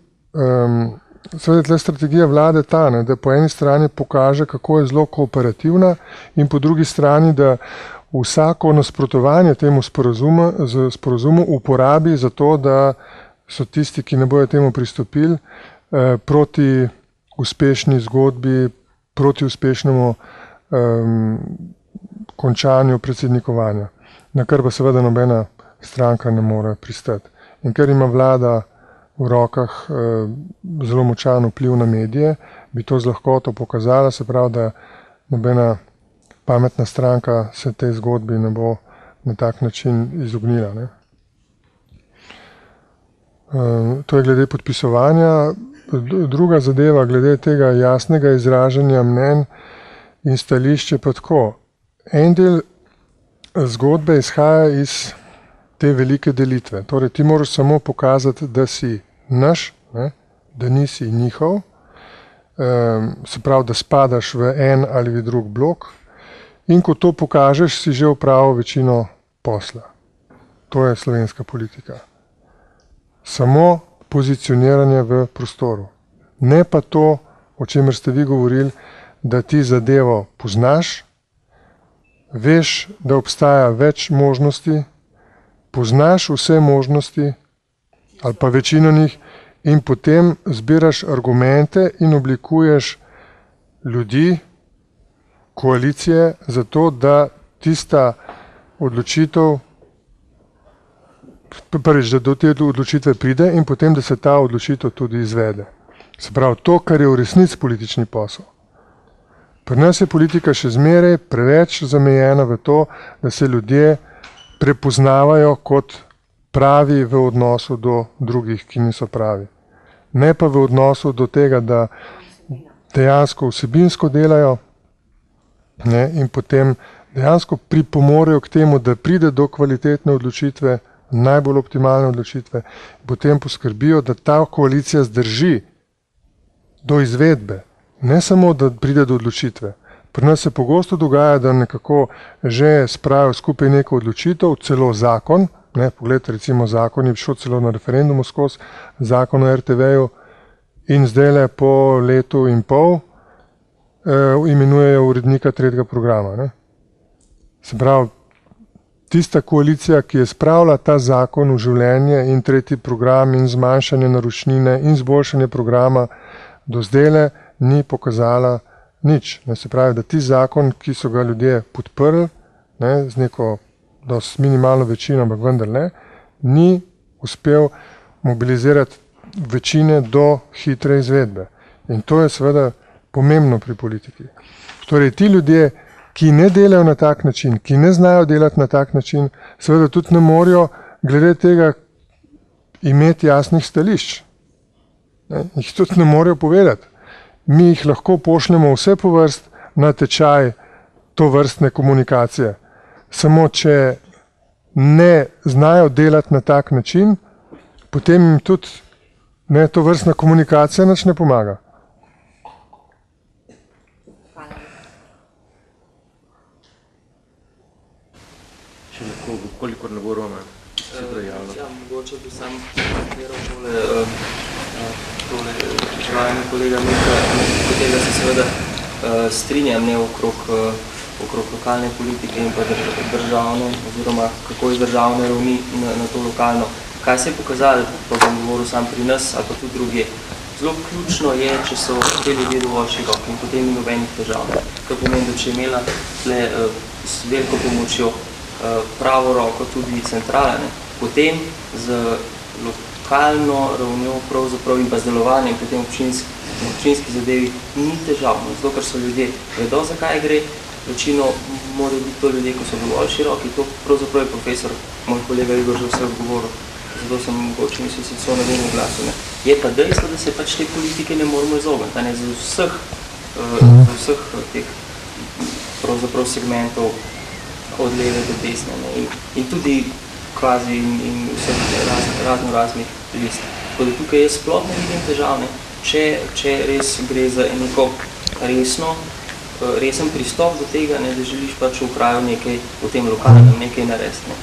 seveda tle strategija vlade ta, ne, da po eni strani pokaže, kako je zelo kooperativna in po drugi strani, da vsako nasprotovanje temu sporazumu uporabi za to, da so tisti, ki ne bojo temu pristopili, proti uspešni zgodbi, proti uspešnemu končanju predsednikovanja, na kar pa seveda nobena stranka ne more pristati. In ker ima vlada v rokah zelo močan vpliv na medije, bi to z lahkoto pokazala, se pravi, da nobena pametna stranka se tej zgodbi ne bo na tak način izognila. Ne? To je glede podpisovanja. Druga zadeva, glede tega jasnega izražanja mnenj in stališče pa tako. En del zgodbe izhaja iz te velike delitve. Torej, ti moraš samo pokazati, da si naš, ne? Da nisi njihov, se pravi, da spadaš v en ali v drug blok in ko to pokažeš, si že opravil večino posla. To je slovenska politika. Samo pozicioniranje v prostoru. Ne pa to, o čemer ste vi govorili, da ti zadevo poznaš, veš, da obstaja več možnosti, poznaš vse možnosti ali pa večino njih in potem zbiraš argumente in oblikuješ ljudi, koalicije, za to, da tista odločitev, prvič, da do te odločitve pride in potem, da se ta odločitev tudi izvede. Se pravi, to, kar je v resnici politični posel. Pri nas je politika še zmeraj preveč zamejena v to, da se ljudje prepoznavajo kot pravi v odnosu do drugih, ki niso pravi. Ne pa v odnosu do tega, da dejansko vsebinsko delajo, ne, in potem dejansko pripomorejo k temu, da pride do kvalitetne odločitve, najbolj optimalne odločitve, potem poskrbijo, da ta koalicija zdrži do izvedbe, ne samo, da pride do odločitve. Pri nas se pogosto dogaja, da nekako že spravijo skupaj neko odločitev, celo zakon, ne, poglejte, recimo zakon je šel celo na referendumu skozi, zakon o RTV-ju, in zdajle po letu in pol imenujejo urednika tretjega programa. Ne. Se pravi, tista koalicija, ki je spravila ta zakon v življenje in tretji program in zmanjšanje naročnine in zboljšanje programa, do zdajle ni pokazala nič. Ne, se pravi, da ti zakon, ki so ga ljudje podprli, ne, z neko minimalno večino, ampak vendar ne, ni uspel mobilizirati večine do hitre izvedbe. In to je seveda pomembno pri politiki. Torej, ti ljudje, ki ne delajo na tak način, ki ne znajo delati na tak način, seveda tudi ne morejo glede tega imeti jasnih stališč. Ne, jih tudi ne morejo povedati. Mi jih lahko pošljemo vse po vrst na tečaj to vrstne komunikacije. Samo če ne znajo delati na tak način, potem jim tudi ne, to vrstna komunikacija nič ne pomaga. Še lahko, kolikor ne bo Roman, se prejavljal. Ja, mogoče bi sam komentiral tole izvajanje kolega Mirka, katerega se seveda strinjam, ne okrog lokalne politike in pa državne, oziroma kako iz državne ravni na to lokalno. Kaj se je pokazalo, pa bom govoril sam pri nas, ali pa tudi druge. Zelo ključno je, če so te ljudje dovolj široki in potem ni nobenih težav. To pomeni, da če je imela s veliko pomočjo pravo roko tudi centralne, potem z lokalno ravnjo pravzaprav in pa z delovanjem pri tem občinski zadevi ni težav. Zato, ker so ljudje vedo, zakaj gre, večino morajo biti to ljudje, ko so dovolj široki. To pravzaprav je profesor, moj kolega Igor, že vse odgovoril. Zato sem mogoče mislil se so na delu glasu. Je pa dejstvo, da se pač te politike ne moramo izogniti, ne, z vseh teh pravzaprav segmentov od leve do desne, ne, in tudi kvazi in vseh raznih list. Tako da tukaj jaz sploh ne vidim težav, ne, če res gre za neko resno resen pristop do tega, ne, da želiš pač v kraju nekaj, v tem lokalnem nekaj narediti. Ne.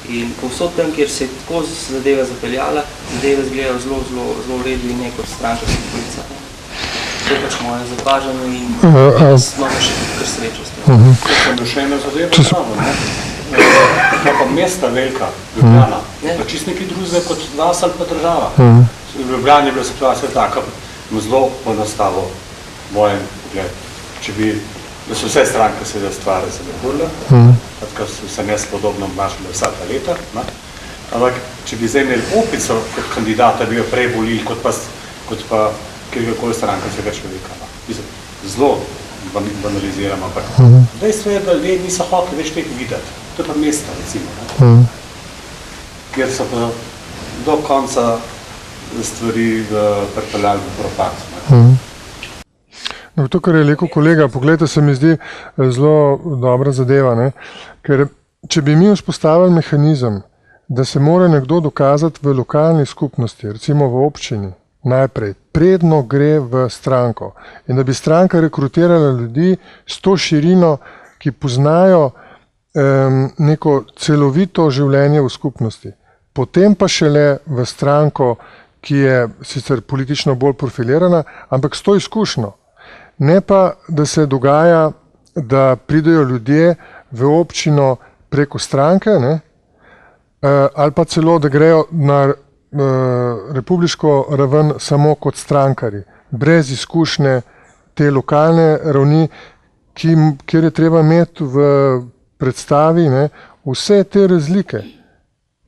In povsod tam, kjer se je tako zadeva zapeljala, zadeve izgledajo zelo v redu in ne kot strankarska polica. To je pač moje zapažanje in imamo še kar srečo s tem. To je še ena zadeva znamo, ne? Pa mesta velika, Ljubljana, pa čist neki drugega kot nas ali pa država. V Ljubljani je bila situacija taka, zelo poenostavil mojem pogled. Če bi, da so vse stranke seveda stvari zavrhurile, tako sem jaz podobno obnašal vsa ta leta, ne? Ampak če bi zdaj imeli Opico kot kandidata, bi jo prej volili kot pa kjerkoli stranka vsega človeka. Zelo banaliziram, ampak dejstvo je, da ljudje niso hoteli več teh videti. To je pa mesta, recimo, kjer so pa do konca stvari pripeljali v propad. No, to, kar je rekel kolega, poglejte, se mi zdi zelo dobra zadeva, ne? Ker če bi mi vzpostavili mehanizem, da se mora nekdo dokazati v lokalni skupnosti, recimo v občini, najprej, predno gre v stranko in da bi stranka rekrutirala ljudi s to širino, ki poznajo neko celovito življenje v skupnosti. Potem pa šele v stranko, ki je sicer politično bolj profilirana, ampak s to izkušnjo. Ne pa, da se dogaja, da pridejo ljudje v občino preko stranke, ne? Ali pa celo, da grejo na republiško raven samo kot strankari, brez izkušnje te lokalne ravni, kjer je treba imeti v predstavi, ne, vse te razlike,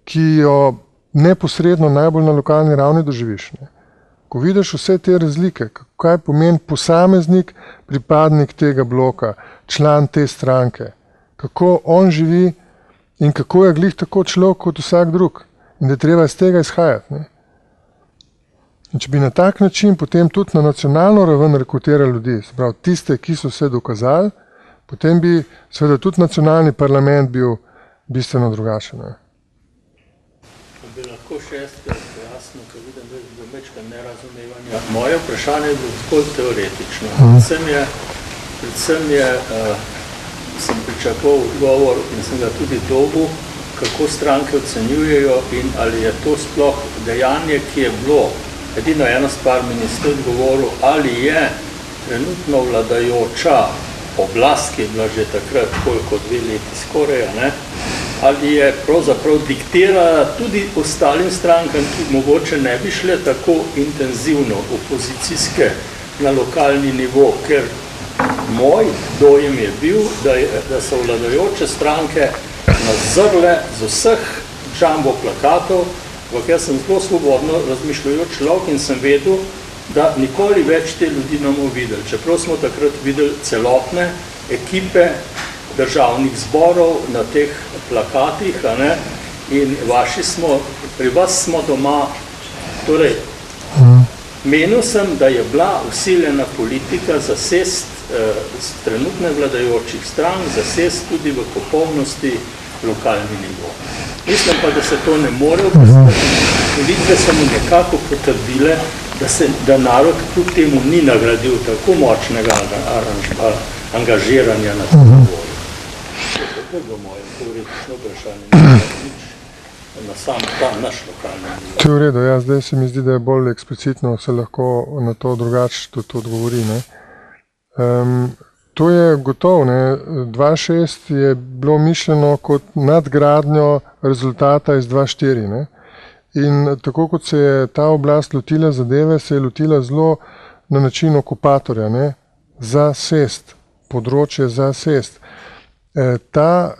ki jo neposredno najbolj na lokalni ravni doživiš. Ne. Ko vidiš vse te razlike, kaj pomeni posameznik, pripadnik tega bloka, član te stranke, kako on živi in kako je glih tako človek kot vsak drug in da je treba iz tega izhajati. Ne. In če bi na tak način potem tudi na nacionalno raven rekrutirali ljudi, se pravi tiste, ki so se dokazali, potem bi seveda tudi nacionalni parlament bil bistveno drugačen. Ne. Bi lahko še jasno, ker vidim, da je mečka nerazumevanja. Moje vprašanje je bilo tako teoretično. Predvsem sem pričakoval odgovor in sem ga tudi dobil, kako stranke ocenjujejo in ali je to sploh dejanje, ki je bilo. Edino eno stvar mi niste odgovoril, ali je trenutno vladajoča oblast, ki je bila že takrat koliko 2 leti skoraj, ne? Ali je pravzaprav diktirala tudi ostalim strankam, ki mogoče ne bi šle tako intenzivno opozicijske na lokalni nivo, ker moj dojem je bil, da so vladajoče stranke nazrle z vseh jumbo plakatov, ampak jaz sem zelo svobodno razmišljajoč človek in sem vedel, da nikoli več te ljudi ne bomo videli. Čeprav smo takrat videli celotne ekipe državnih zborov na teh plakatih, a ne? In pri vas smo doma, torej, menil sem, da je bila vsiljena politika zasest trenutne vladajočih strank, zasest tudi v popolnosti lokalni nivo. Mislim pa, da se to ne more upostaviti. Volitve so mu nekako potrdile, da narod kljub temu ni nagradil tako močnega angažiranja na tem nivoju. To je bilo moje teoretično vprašanje, na sam ta naš lokalni nivo. To je v redu, ja, zdaj se mi zdi, da je bolj eksplicitno, se lahko na to drugače tudi odgovori. Ne? To je gotovo, ne. 2.6 je bilo mišljeno kot nadgradnjo rezultata iz 2.4. Ne. In tako kot se je ta oblast lotila zadeve, se je lotila zelo na način okupatorja, ne. Zasest, področje zasest. Ta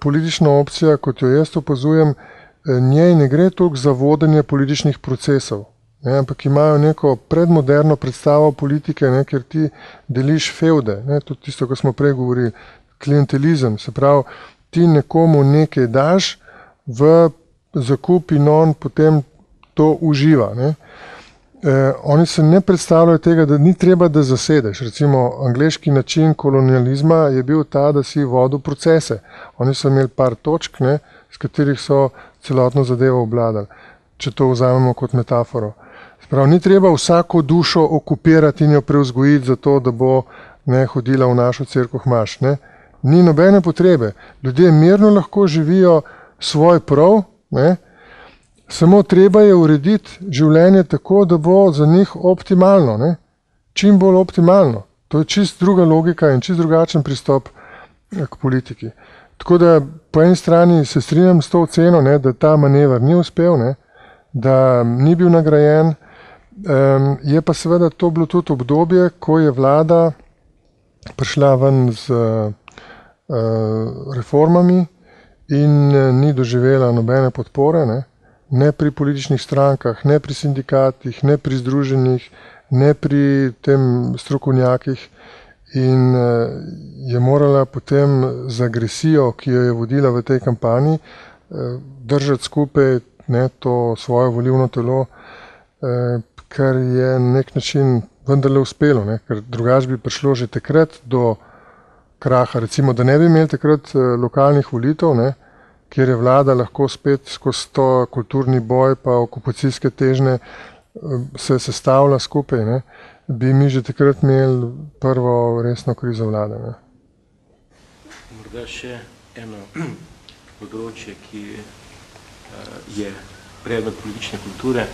politična opcija, kot jo jaz opazujem, njej ne gre toliko za vodenje političnih procesov. Ne, ampak imajo neko predmoderno predstavo politike, ne, ker ti deliš fevde, ne, tudi tisto, ko smo prej govorili, klientelizem, se pravi, ti nekomu nekaj daš v zakup in on potem to uživa. Ne. Oni se ne predstavljajo tega, da ni treba, da zasedeš. Recimo, angleški način kolonializma je bil ta, da si vodil procese. Oni so imeli par točk, ne, s katerih so celotno zadevo obvladali, če to vzamemo kot metaforo. Prav, ni treba vsako dušo okupirati in jo prevzgojiti za to, da bo ne, hodila v našo cerkev Maš. Ne. Ni nobene potrebe. Ljudje mirno lahko živijo svoj prav, ne. Samo treba je urediti življenje tako, da bo za njih optimalno, ne. Čim bolj optimalno. To je čist druga logika in čist drugačen pristop k politiki. Tako da po eni strani se strinjam s to oceno, ne, da ta manever ni uspel, ne, da ni bil nagrajen. Je pa seveda to bilo tudi obdobje, ko je vlada prišla ven z reformami in ni doživela nobene podpore, ne pri političnih strankah, ne pri sindikatih, ne pri združenjih, ne pri tem strokovnjakih. In je morala potem z agresijo, ki jo je vodila v tej kampanji, držati skupaj, ne, to svoje volilno telo, kar je na nek način vendarle uspelo, ne, ker drugače bi prišlo že takrat do kraha. Recimo, da ne bi imeli takrat lokalnih volitev, ne, kjer je vlada lahko spet skozi to kulturni boj pa okupacijske težnje se sestavlja skupaj, ne, bi mi že takrat imeli prvo resno krizo vlade. Ne. Morda še eno področje, ki je predmet politične kulture,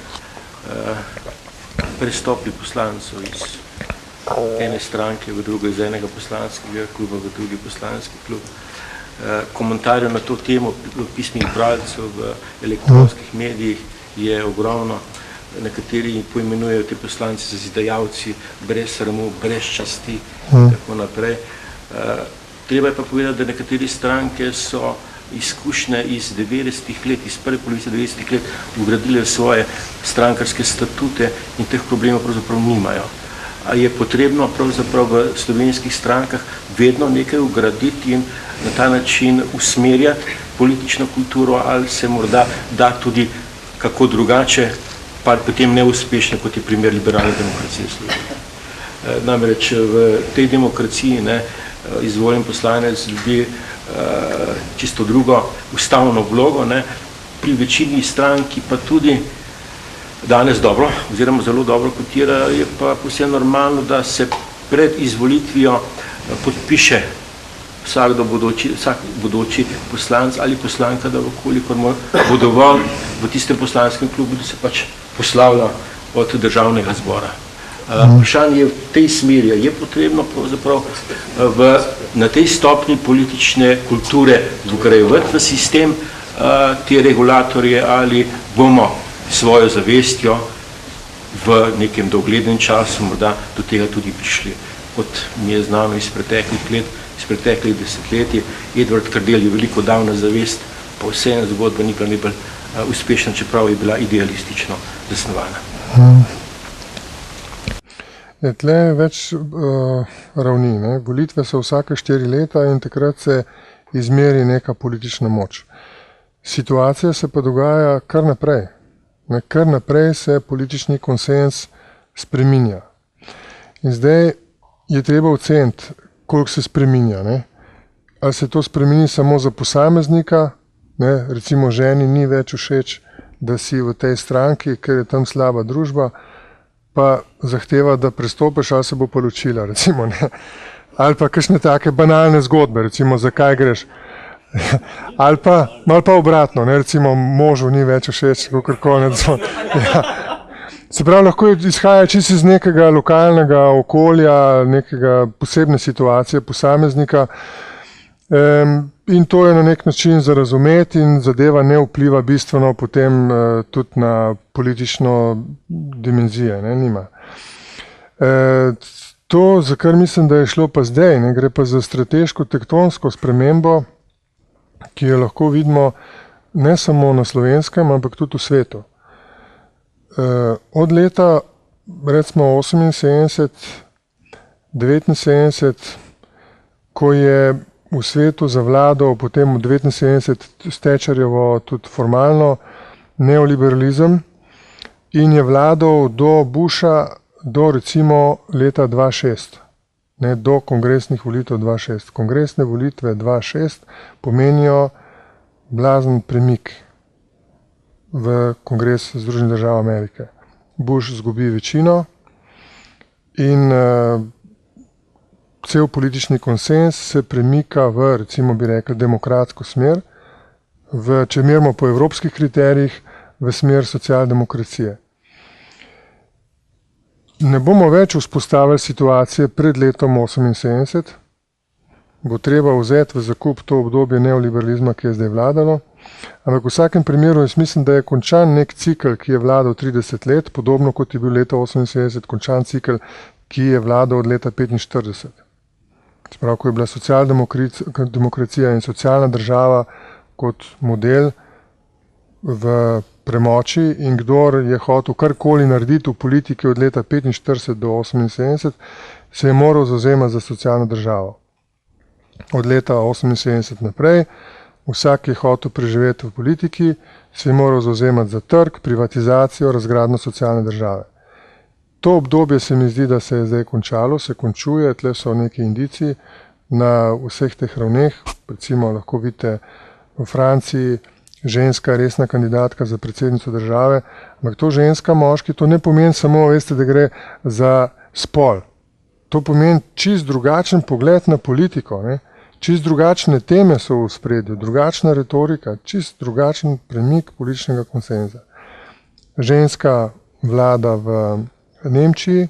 prestopi poslancev iz ene stranke v drugo, iz enega poslanskega kluba v drugi poslanski klub. Komentarjev na to temo pisnih bralcev v elektronskih medijih je ogromno. Nekateri poimenujejo te poslanci za zidajalci, brez sramu, brez časti in tako naprej. Treba je pa povedati, da nekatere stranke so izkušnje iz 90-ih let, iz prve polovice 90-ih let ugradile svoje strankarske statute in teh problemov pravzaprav nimajo. A je potrebno pravzaprav v slovenskih strankah vedno nekaj ugraditi in na ta način usmerjati politično kulturo, ali se morda da tudi kako drugače, pa potem neuspešno, kot je primer liberalne demokracije v Sloveniji. Namreč v tej demokraciji, ne, izvoljen poslanec dobi čisto drugo ustavno vlogo, ne, pri večini stranki pa tudi danes dobro, oziroma zelo dobro kotira, je pa povsem normalno, da se pred izvolitvijo podpiše vsak bodoči poslanec ali poslanka, da vkolikor bo dovolj v tistem poslanskem klubu, da se pač poslavlja od državnega zbora. Vprašanje je v tej smeri, je potrebno pravzaprav na tej stopni politične kulture vgrajevati v sistem te regulatorje, ali bomo svojo zavestjo v nekem doglednem času morda do tega tudi prišli. Kot mi je znano iz preteklih let, iz preteklih desetletij, Edvard Kardel je veliko dal na zavest, pa vseeno zgodba ni bila najbolj uspešna, čeprav je bila idealistično zasnovana. Tle je več ravni. Ne? Volitve so vsake 4 leta in takrat se izmeri neka politična moč. Situacija se pa dogaja kar naprej. Ne? Kar naprej se politični konsens spreminja. In zdaj je treba oceniti, koliko se spreminja. Ne? Ali se to spremeni samo za posameznika, ne? Recimo ženi ni več všeč, da si v tej stranki, ker je tam slaba družba, pa zahteva, da prestopiš, ali se bo pa ločila, recimo, ne. Ali pa kakšne take banalne zgodbe, recimo, zakaj greš. Ali pa obratno, ne, recimo, možu ni več všeč, kakorkoli. Ja. Se pravi, lahko izhaja čisto iz nekega lokalnega okolja, nekega posebne situacije posameznika, in to je na nek način za razumeti in zadeva ne vpliva bistveno potem tudi na politično dimenzijo, ne, nima. To, za kar mislim, da je šlo pa zdaj, ne, gre pa za strateško tektonsko spremembo, ki jo lahko vidimo ne samo na Slovenskem, ampak tudi v svetu. Od leta, recimo 78, 79, ko je v svetu zavladal potem v 79 s Thatcherjevo tudi formalno neoliberalizem in je vladal do Busha do recimo leta 2006, ne, do kongresnih volitev 2006. Kongresne volitve 2006 pomenijo blazen premik v Kongres Združenih držav Amerike. Bush izgubi večino in cel politični konsens se premika v, recimo bi rekel, demokratsko smer, če merimo po evropskih kriterijih, v smer socialdemokracije. Ne bomo več vzpostavili situacije pred letom 1978, bo treba vzeti v zakup to obdobje neoliberalizma, ki je zdaj vladalo, ampak v vsakem primeru jaz mislim, da je končan nek cikl, ki je vladal 30 let, podobno kot je bil leta 1978 končan cikl, ki je vladal od leta 1945. Sprav, ko je bila socialdemokracija in socialna država kot model v premoči in kdor je hotel karkoli narediti v politiki od leta 1945 do 1978, se je moral zauzemati za socialno državo. Od leta 1978 naprej, vsak je hotel preživeti v politiki, se je moral zauzemati za trg, privatizacijo, razgradnjo socialne države. To obdobje se mi zdi, da se je zdaj končalo, se končuje, tle so neki indici na vseh teh ravneh, recimo lahko vidite v Franciji, ženska resna kandidatka za predsednico države, ampak to ženska, moški, to ne pomeni samo, veste, da gre za spol. To pomeni čist drugačen pogled na politiko, ne? Čist drugačne teme so v spredju, drugačna retorika, čist drugačen premik političnega konsenza. Ženska vlada v Nemčiji,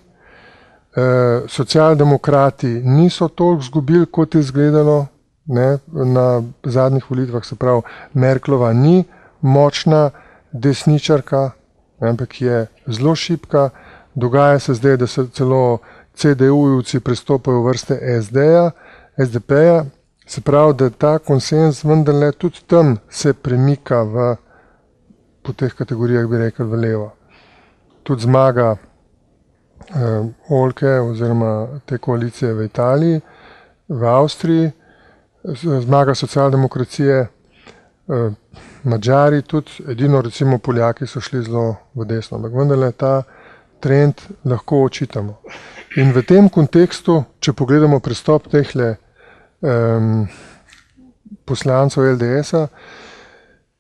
socialdemokrati niso toliko izgubili, kot je izgledalo, ne, na zadnjih volitvah, se pravi, Merklova ni močna desničarka, ampak je zelo šibka. Dogaja se zdaj, da se celo CDU-jevci prestopajo v vrste SDP-ja, se pravi, da ta konsens vendarle tudi tam se premika po teh kategorijah, bi rekel, v levo. Tudi zmaga Olke oziroma te koalicije v Italiji, v Avstriji, zmaga socialdemokracije, Madžari tudi, edino recimo Poljaki so šli zelo v desno, ampak vendarle ta trend lahko očitamo. In v tem kontekstu, če pogledamo pristop tehle poslancev LDS-a,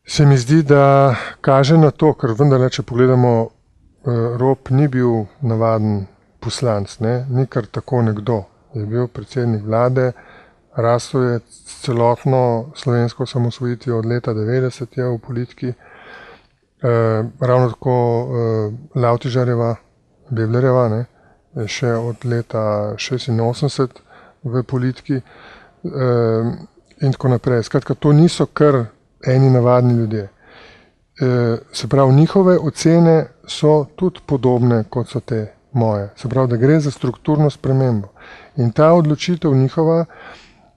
se mi zdi, da kaže na to, ker vendarle, če pogledamo, Rop ni bil navaden poslanc, ne? Ni kar tako nekdo. Je bil predsednik vlade, rastel je celotno slovensko osamosvojitvijo od leta 90 je v politiki, ravno tako Lavtižarjeva, Beblerjeva, ne? Še od leta 86 v politiki in tako naprej. Skratka, to niso kar eni navadni ljudje. Se pravi, njihove ocene so tudi podobne, kot so te moje. Se pravi, da gre za strukturno spremembo. In ta odločitev njihova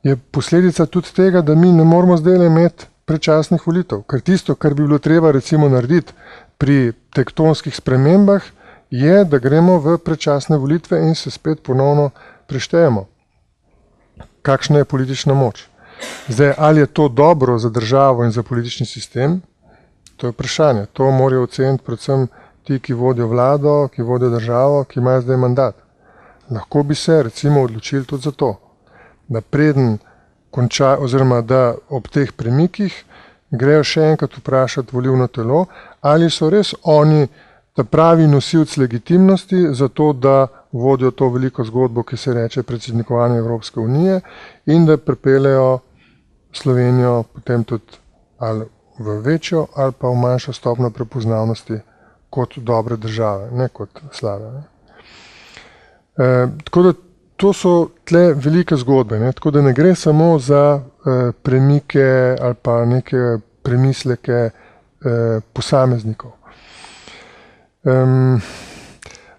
je posledica tudi tega, da mi ne moramo zdaj imeti predčasnih volitev. Ker tisto, kar bi bilo treba recimo narediti pri tektonskih spremembah, je, da gremo v predčasne volitve in se spet ponovno preštejemo. Kakšna je politična moč? Zdaj, ali je to dobro za državo in za politični sistem? To je vprašanje. To morajo oceniti predvsem ti, ki vodijo vlado, ki vodijo državo, ki imajo zdaj mandat. Lahko bi se recimo odločili tudi za to, da preden konča, oziroma da ob teh premikih grejo še enkrat vprašati volilno telo, ali so res oni ta pravi nosilci legitimnosti za to, da vodijo to veliko zgodbo, ki se reče predsednikovanje Evropske unije in da pripeljejo Slovenijo potem tudi ali v večjo ali pa v manjšo stopnjo prepoznavnosti kot dobre države, ne kot slabe. Ne. Tako da to so tle velike zgodbe, ne. Tako da ne gre samo za premike ali pa neke premisleke posameznikov.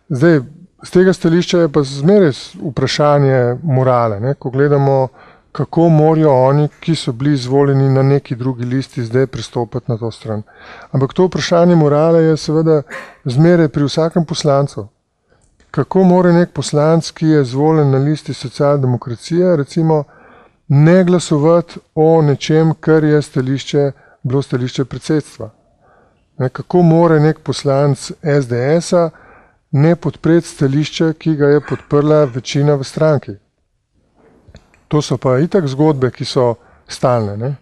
Zdaj, z tega stališča je pa zmeraj vprašanje morale, ne. Ko gledamo, kako morajo oni, ki so bili izvoljeni na neki drugi listi, zdaj pristopiti na to stran. Ampak to vprašanje morale je seveda zmeraj pri vsakem poslancu. Kako mora nek poslanec, ki je izvoljen na listi socialdemokracije, recimo, ne glasovati o nečem, kar je bilo stališče predsedstva. Ne, kako mora nek poslanec SDS-a ne podpreti stališče, ki ga je podprla večina v stranki. To so pa itak zgodbe, ki so stalne. Ne?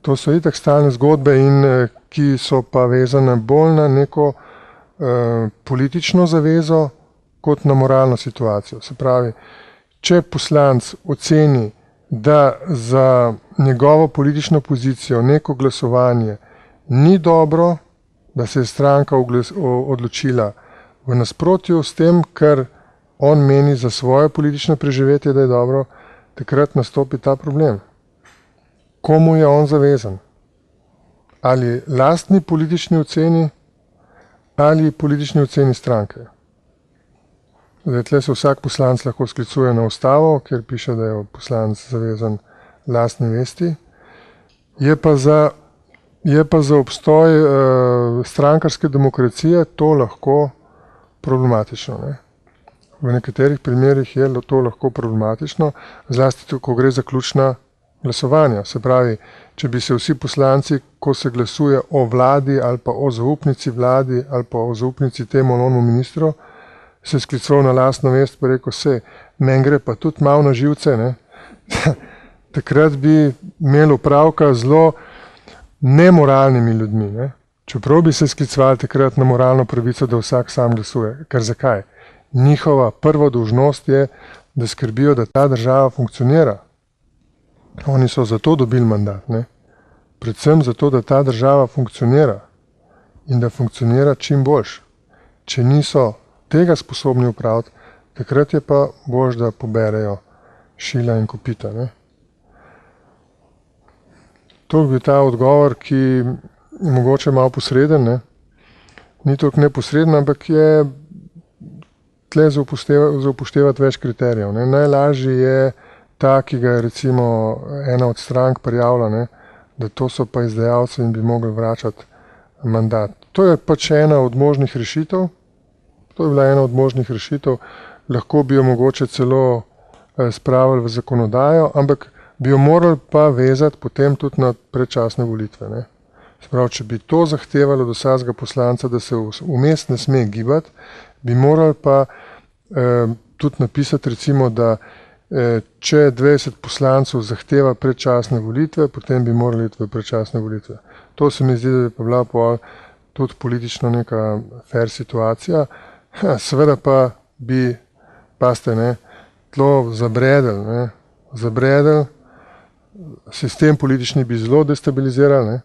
To so itak stalne zgodbe in ki so pa vezane bolj na neko politično zavezo kot na moralno situacijo. Se pravi, če poslanec oceni, da za njegovo politično pozicijo neko glasovanje ni dobro, da se je stranka odločila v nasprotju s tem, kar on meni za svoje politično preživetje, da je dobro, takrat nastopi ta problem. Komu je on zavezan? Ali lastni politični oceni ali politični oceni stranke? Zdaj, tle se vsak poslanec lahko sklicuje na ustavo, kjer piše, da je poslanec zavezan lastni vesti. Je pa za obstoj strankarske demokracije to lahko problematično. Ne? V nekaterih primerih je to lahko problematično, zlasti ko gre za ključna glasovanja. Se pravi, če bi se vsi poslanci, ko se glasuje o vladi ali pa o zaupnici vladi ali pa o zaupnici temu onemu ministru, se sklicoval na lastno vest, pa rekel se, meni gre pa tudi malo na živce, ne? Takrat bi imeli opravka zelo nemoralnimi ljudmi. Ne? Čeprav bi se sklicovali takrat na moralno pravico, da vsak sam glasuje. Ker zakaj? Njihova prva dolžnost je, da skrbijo, da ta država funkcionira. Oni so zato dobili mandat. Ne? Predvsem zato, da ta država funkcionira in da funkcionira čim boljš. Če niso tega sposobni upraviti, takrat je pa boljš, da poberejo šila in kopita. Ne? To bi ta odgovor, ki je mogoče malo posreden, ne? Ni toliko neposreden, ampak je tle za upoštevati več kriterijev. Ne? Najlažji je ta, ki ga je recimo ena od strank prijavila, ne? Da to so pa izdajalci in bi mogli vračati mandat. To je pač ena od možnih rešitev. To je bila ena od možnih rešitev. Lahko bi jo mogoče celo spravili v zakonodajo, ampak bi jo morali pa vezati potem tudi na predčasne volitve. Ne? Sprav, če bi to zahtevalo do vsakega poslanca, da se vmes ne sme gibati, bi morali pa tudi napisati recimo, da če 20 poslancev zahteva predčasne volitve, potem bi morali iti v predčasne volitve. To se mi zdi, da bi pa bila tudi politično neka fair situacija. Seveda pa bi, paste, ne, tlo zabredel, sistem politični bi zelo destabiliziral, ne,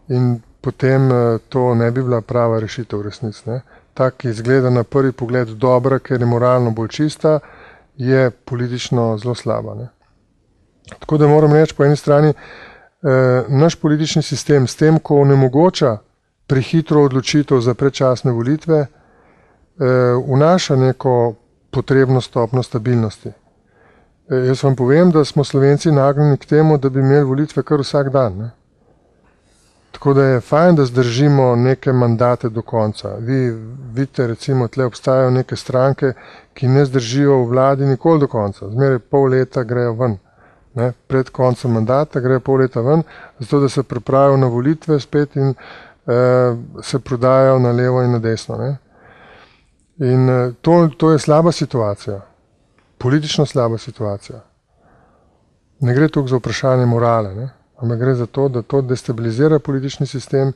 in potem to ne bi bila prava rešitev v resnici. Ne. Tak, ki izgleda na prvi pogled dobra, ker je moralno bolj čista, je politično zelo slaba. Ne. Tako da moram reči po eni strani, naš politični sistem s tem, ko onemogoča prehitro odločitev za predčasne volitve, vnaša neko potrebno stopno stabilnosti. Jaz vam povem, da smo Slovenci nagnjeni k temu, da bi imeli volitve kar vsak dan. Ne? Tako da je fajn, da zdržimo neke mandate do konca. Vi vidite, recimo, tle obstajajo neke stranke, ki ne zdržijo v vladi nikoli do konca. Zmeraj pol leta grejo ven. Ne? Pred koncem mandata grejo pol leta ven, zato da se pripravijo na volitve spet in se prodajajo na levo in na desno. Ne? In to je slaba situacija, politično slaba situacija. Ne gre toliko za vprašanje morale, ne? Ampak gre za to, da to destabilizira politični sistem,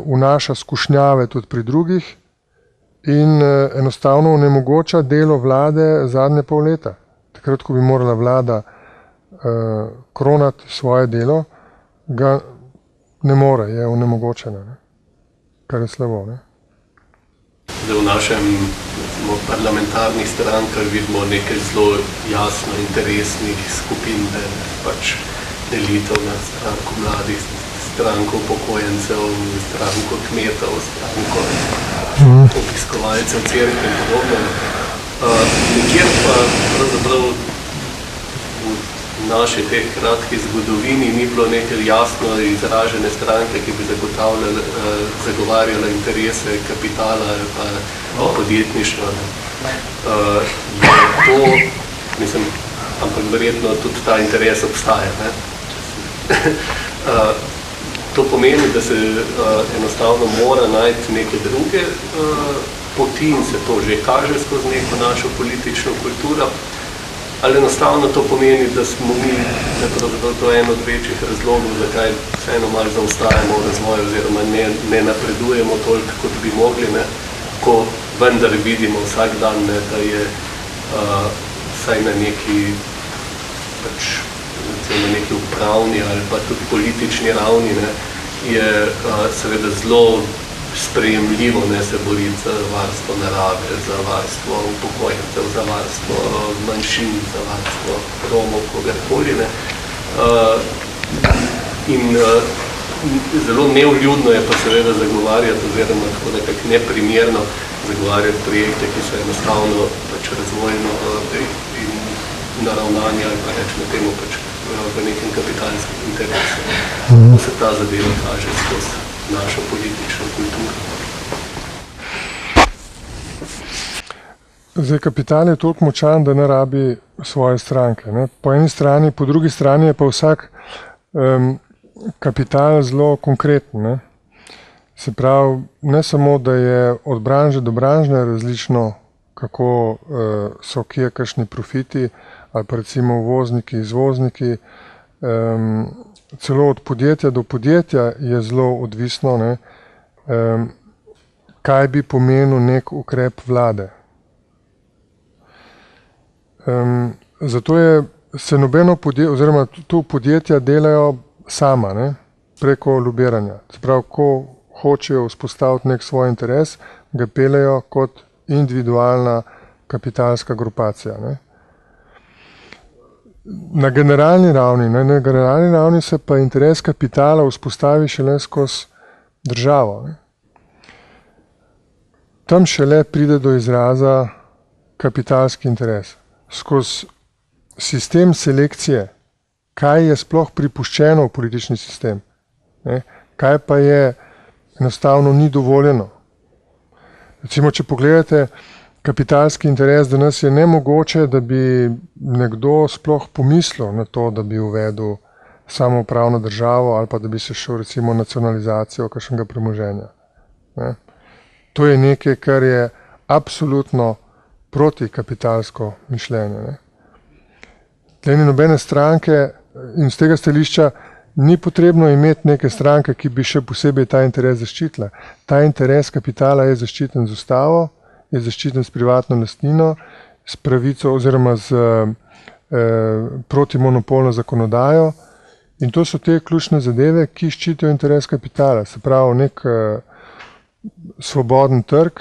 vnaša skušnjave tudi pri drugih in enostavno onemogoča delo vlade zadnje pol leta. Takrat, ko bi morala vlada kronati svoje delo, ga ne more, je onemogočena, ne? Kar je slabo. Ne? V našem parlamentarnih strankah vidimo nekaj zelo jasno interesnih skupin, pač delitev na stranko mladih, stranko upokojencev, stranko kmetov, stranko obiskovalcev cerkve in podobno. Nikjer pa pravzaprav v naši teh kratki zgodovini ni bilo neke jasno izražene stranke, ki bi zagovarjala interese kapitala ali pa podjetništva. Je to, mislim, ampak verjetno tudi ta interes obstaja. Ne? To pomeni, da se enostavno mora najti neke druge poti in se to že kaže skozi neko našo politično kulturo. Ali enostavno to pomeni, da smo mi, to je en od večjih razlogov, zakaj vseeno malo zaostajamo v razvoju oziroma ne napredujemo toliko, kot bi mogli, ne? Ko vendar vidimo vsak dan, ne, da je vsaj na neki na neki upravni ali pa tudi politični ravni, ne, je seveda zelo sprejemljivo se boriti za varstvo narave, za varstvo upokojencev, za varstvo manjšin, za varstvo Romov, kogarkoli. Ne. In zelo nevljudno je pa seveda zagovarjati oziroma tako nekako neprimerno zagovarjati projekte, ki so enostavno razvojno in naravnanje ali pa rečemo temu v nekem kapitalskem interesu. Da se ta zadeva kaže skozi našo politično kulturo. Zdaj, kapital je toliko močan, da ne rabi svoje stranke. Ne? Po eni strani, po drugi strani je pa vsak kapital zelo konkreten. Ne? Se pravi, ne samo, da je od branže do branže različno, kako so kje kakšni profiti, ali pa recimo uvozniki, izvozniki, celo od podjetja do podjetja je zelo odvisno, ne, kaj bi pomenil nek ukrep vlade. Zato se nobeno podjetje, oziroma tu podjetja delajo sama, ne, preko lobiranja. Se pravi, ko hočejo vzpostaviti nek svoj interes, ga peljejo kot individualna kapitalska grupacija. Ne. Na generalni ravni se pa interes kapitala vzpostavi šele skozi državo. Ne. Tam šele pride do izraza kapitalski interes. Skozi sistem selekcije, kaj je sploh pripuščeno v politični sistem, ne, kaj pa je enostavno ni dovoljeno. Recimo, če pogledate kapitalski interes, da nas je nemogoče, da bi nekdo sploh pomislil na to, da bi uvedel samoupravno državo ali pa da bi se šel recimo nacionalizacijo kakšnega premoženja. Ne. To je nekaj, kar je absolutno protikapitalsko mišljenje. Ne. Tle ni nobene stranke in z tega stališča ni potrebno imeti neke stranke, ki bi še posebej ta interes zaščitila. Ta interes kapitala je zaščiten z ustavo, je zaščiten s privatno lastnino, s pravico oziroma z protimonopolno zakonodajo. In to so te ključne zadeve, ki ščitijo interes kapitala. Se pravi, nek svoboden trg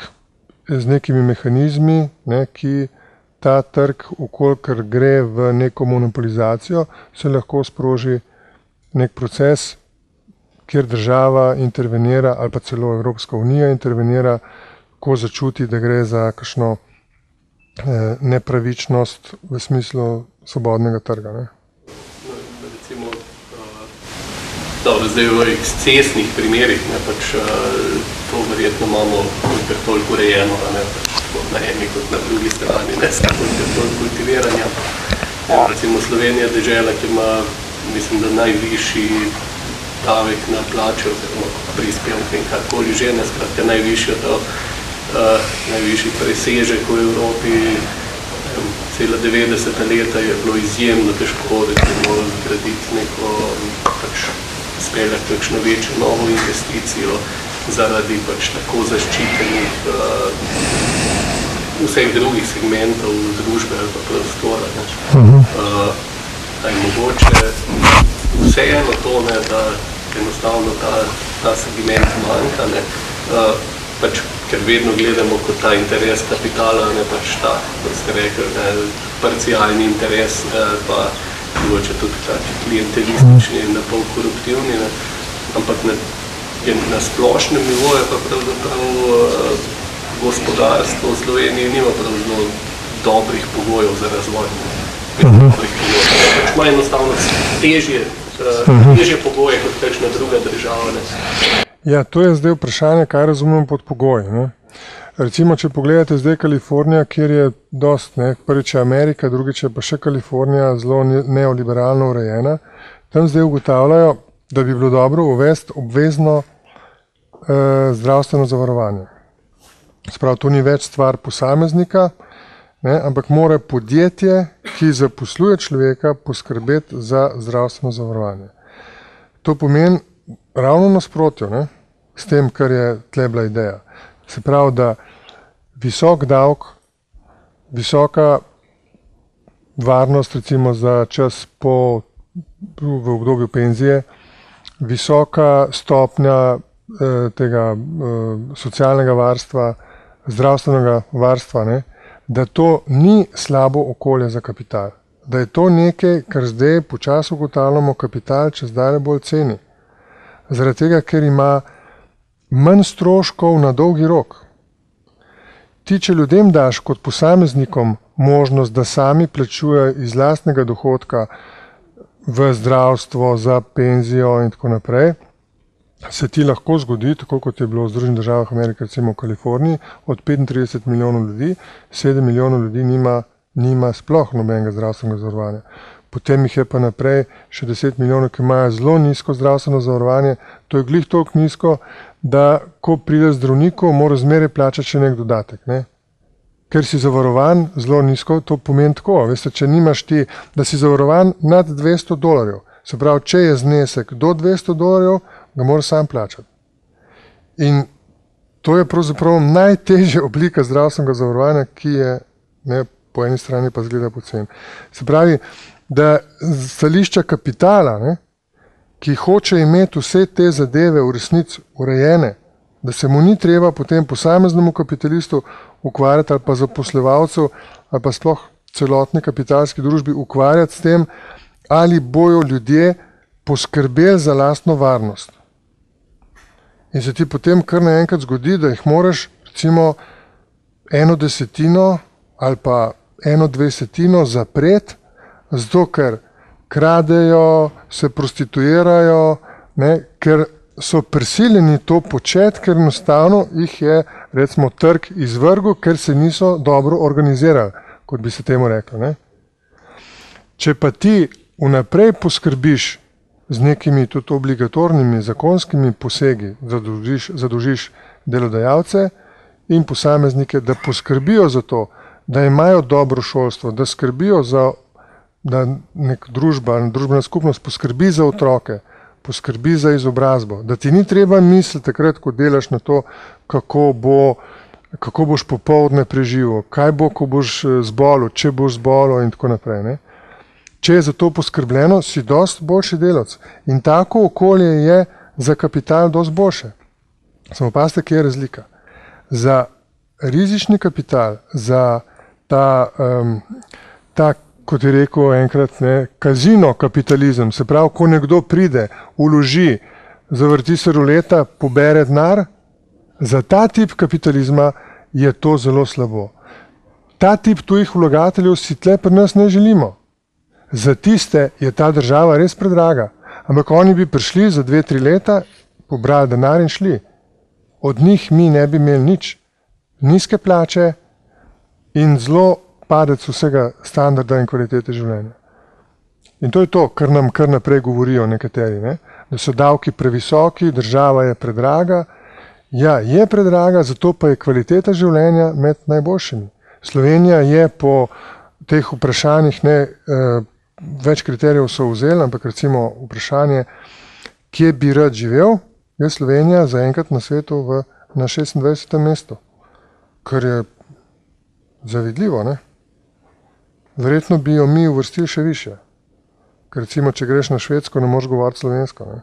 z nekimi mehanizmi, ne, ki ta trg, ukolikor gre v neko monopolizacijo, se lahko sproži nek proces, kjer država intervenira ali pa celo Evropska unija intervenira, ko začuti, da gre za kakšno nepravičnost v smislu svobodnega trga. Ne. Recimo, zdaj v ekscesnih primerih, ne, to verjetno imamo toliko urejeno, ne, na eni kot na drugi strani, ne, toliko kultiviranja. Recimo Slovenija je dežela, ki ima, mislim, da najvišji davek na plače oziroma prispevke in karkoli že, ne, skratka najvišji presežek v Evropi. Cela 90. leta je bilo izjemno težko, recimo, zgraditi neko, speljati kakšno večjo novo investicijo zaradi tako zaščitenih vseh drugih segmentov družbe ali pa prostora. A je mogoče vseeno to, ne, da enostavno ta segment manjka, ne, ker vedno gledamo kot ta interes kapitala, ne ta, kot ste rekli, ne, parcialni interes, pa mogoče tudi taki klientelistični in napol koruptivni, ne, ampak na splošnem nivoju pa pravzaprav gospodarstvo v Sloveniji nima prav zelo dobrih pogojev za razvoj. Ima enostavno težje pogoje kot kakšna druga država. Ne. Ja, to je zdaj vprašanje, kaj razumemo pod pogoji. Ne. Recimo, če pogledate zdaj Kalifornija, kjer je dost, ne, prvič je Amerika, drugič je pa še Kalifornija zelo neoliberalno urejena, tam zdaj ugotavljajo, da bi bilo dobro uvesti obvezno zdravstveno zavarovanje. Sprav, to ni več stvar posameznika, ne, ampak mora podjetje, ki zaposluje človeka, poskrbeti za zdravstveno zavarovanje. To pomeni ravno nasprotjo, ne, s tem, kar je tle bila ideja. Se pravi, da visok davek, visoka varnost recimo za čas v obdobju penzije, visoka stopnja tega socialnega varstva, zdravstvenega varstva, ne, da to ni slabo okolje za kapital. Da je to nekaj, kar zdaj počasi ugotavljamo, kapital čez dalje bolj ceni. Zaradi tega, ker ima manj stroškov na dolgi rok. Ti, če ljudem daš kot posameznikom možnost, da sami plačujejo iz lastnega dohodka v zdravstvo, za penzijo in tako naprej, se ti lahko zgodi, tako kot je bilo v Združenih državah Amerike, recimo v Kaliforniji, od 35 milijonov ljudi, 7 milijonov ljudi nima sploh nobenega zdravstvenega zavarovanja. Potem jih je pa naprej še 10 milijonov, ki imajo zelo nizko zdravstveno zavarovanje. To je glih toliko nizko, da ko pride zdravniku, mora zmeraj plačati še nek dodatek. Ne? Ker si zavarovan zelo nizko, to pomeni tako. Veste, če nimaš ti, da si zavarovan nad $200, se pravi, če je znesek do $200, ga moraš sam plačati. In to je pravzaprav najtežja oblika zdravstvenega zavarovanja, ki je, ne, po eni strani pa zgleda poceni. Se pravi, da stališča kapitala, ne, ki hoče imeti vse te zadeve v resnici urejene, da se mu ni treba potem posameznemu kapitalistu ukvarjati ali pa zaposlevalcu ali pa sploh celotni kapitalski družbi ukvarjati s tem, ali bojo ljudje poskrbeli za lastno varnost. In se ti potem kar naenkrat zgodi, da jih moraš recimo 1/10 ali pa 1/20 zapreti, zato ker kradejo, se prostituirajo, ne, ker so prisiljeni to početi, ker enostavno jih je recimo trg izvrgel, ker se niso dobro organizirali, kot bi se temu reklo. Ne. Če pa ti vnaprej poskrbiš z nekimi tudi obligatornimi zakonskimi posegi, zadolžiš delodajalce in posameznike, da poskrbijo za to, da imajo dobro šolstvo, da skrbijo za, da nek družbena skupnost poskrbi za otroke, poskrbi za izobrazbo, da ti ni treba misliti takrat, ko delaš na to, kako boš popoldne preživel, kaj bo, ko boš zbolel, če boš zbolel in tako naprej. Ne? Če je za to poskrbljeno, si dosti boljši delavec. In tako okolje je za kapital dosti boljše. Samo pazite, kje je razlika. Za rizični kapital, za ta, kot je rekel enkrat, ne, kazino kapitalizem, se pravi, ko nekdo pride, vloži, zavrti se ruleta, pobere denar, za ta tip kapitalizma je to zelo slabo. Ta tip tujih vlagateljev si tle pri nas ne želimo. Za tiste je ta država res predraga, ampak oni bi prišli za 2-3 leta, pobrali denar in šli. Od njih mi ne bi imeli nič. Nizke plače in zelo padec vsega standarda in kvalitete življenja. In to je to, kar nam kar naprej govorijo nekateri, ne? Da so davki previsoki, država je predraga. Ja, je predraga, zato pa je kvaliteta življenja med najboljšimi. Slovenija je po teh vprašanjih, ne, več kriterijev so vzeli, ampak recimo vprašanje, kje bi rad živel, je Slovenija zaenkrat na svetu na 26. mestu, kar je zavidljivo, ne? Verjetno bi jo mi uvrstili še više. Ker recimo, če greš na Švedsko, ne moreš govoriti slovensko, ne?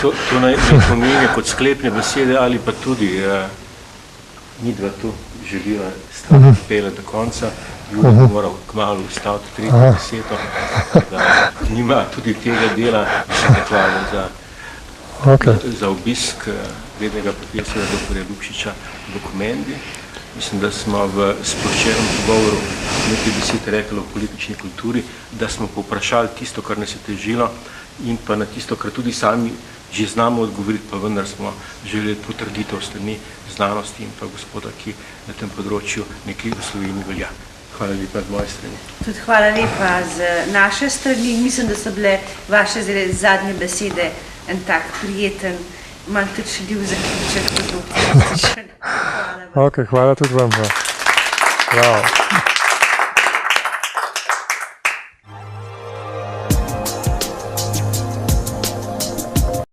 To naj pomeni kot sklepne besede ali pa tudi midva tu želiva stvar pele do konca. Julij bi moral kmalu ustaviti 30. da nima tudi tega dela, se zahvalim za obisk vednega profesora dr. Lukšiča v Komendi. Mislim, da smo v sploščenem pogovoru nekaj besed rekli o politični kulturi, da smo povprašali tisto, kar nas je težilo in pa na tisto, kar tudi sami že znamo odgovoriti, pa vendar smo želeli potrditev strani znanosti in pa gospoda, ki na tem področju nekaj v Sloveniji velja. Hvala lepa z moje strani. Tudi hvala lepa z naše strani. Mislim, da so bile vaše zadnje besede en tak prijeten, malo tudi šaljiv zaključek. Ok, hvala tudi vam. Bravo.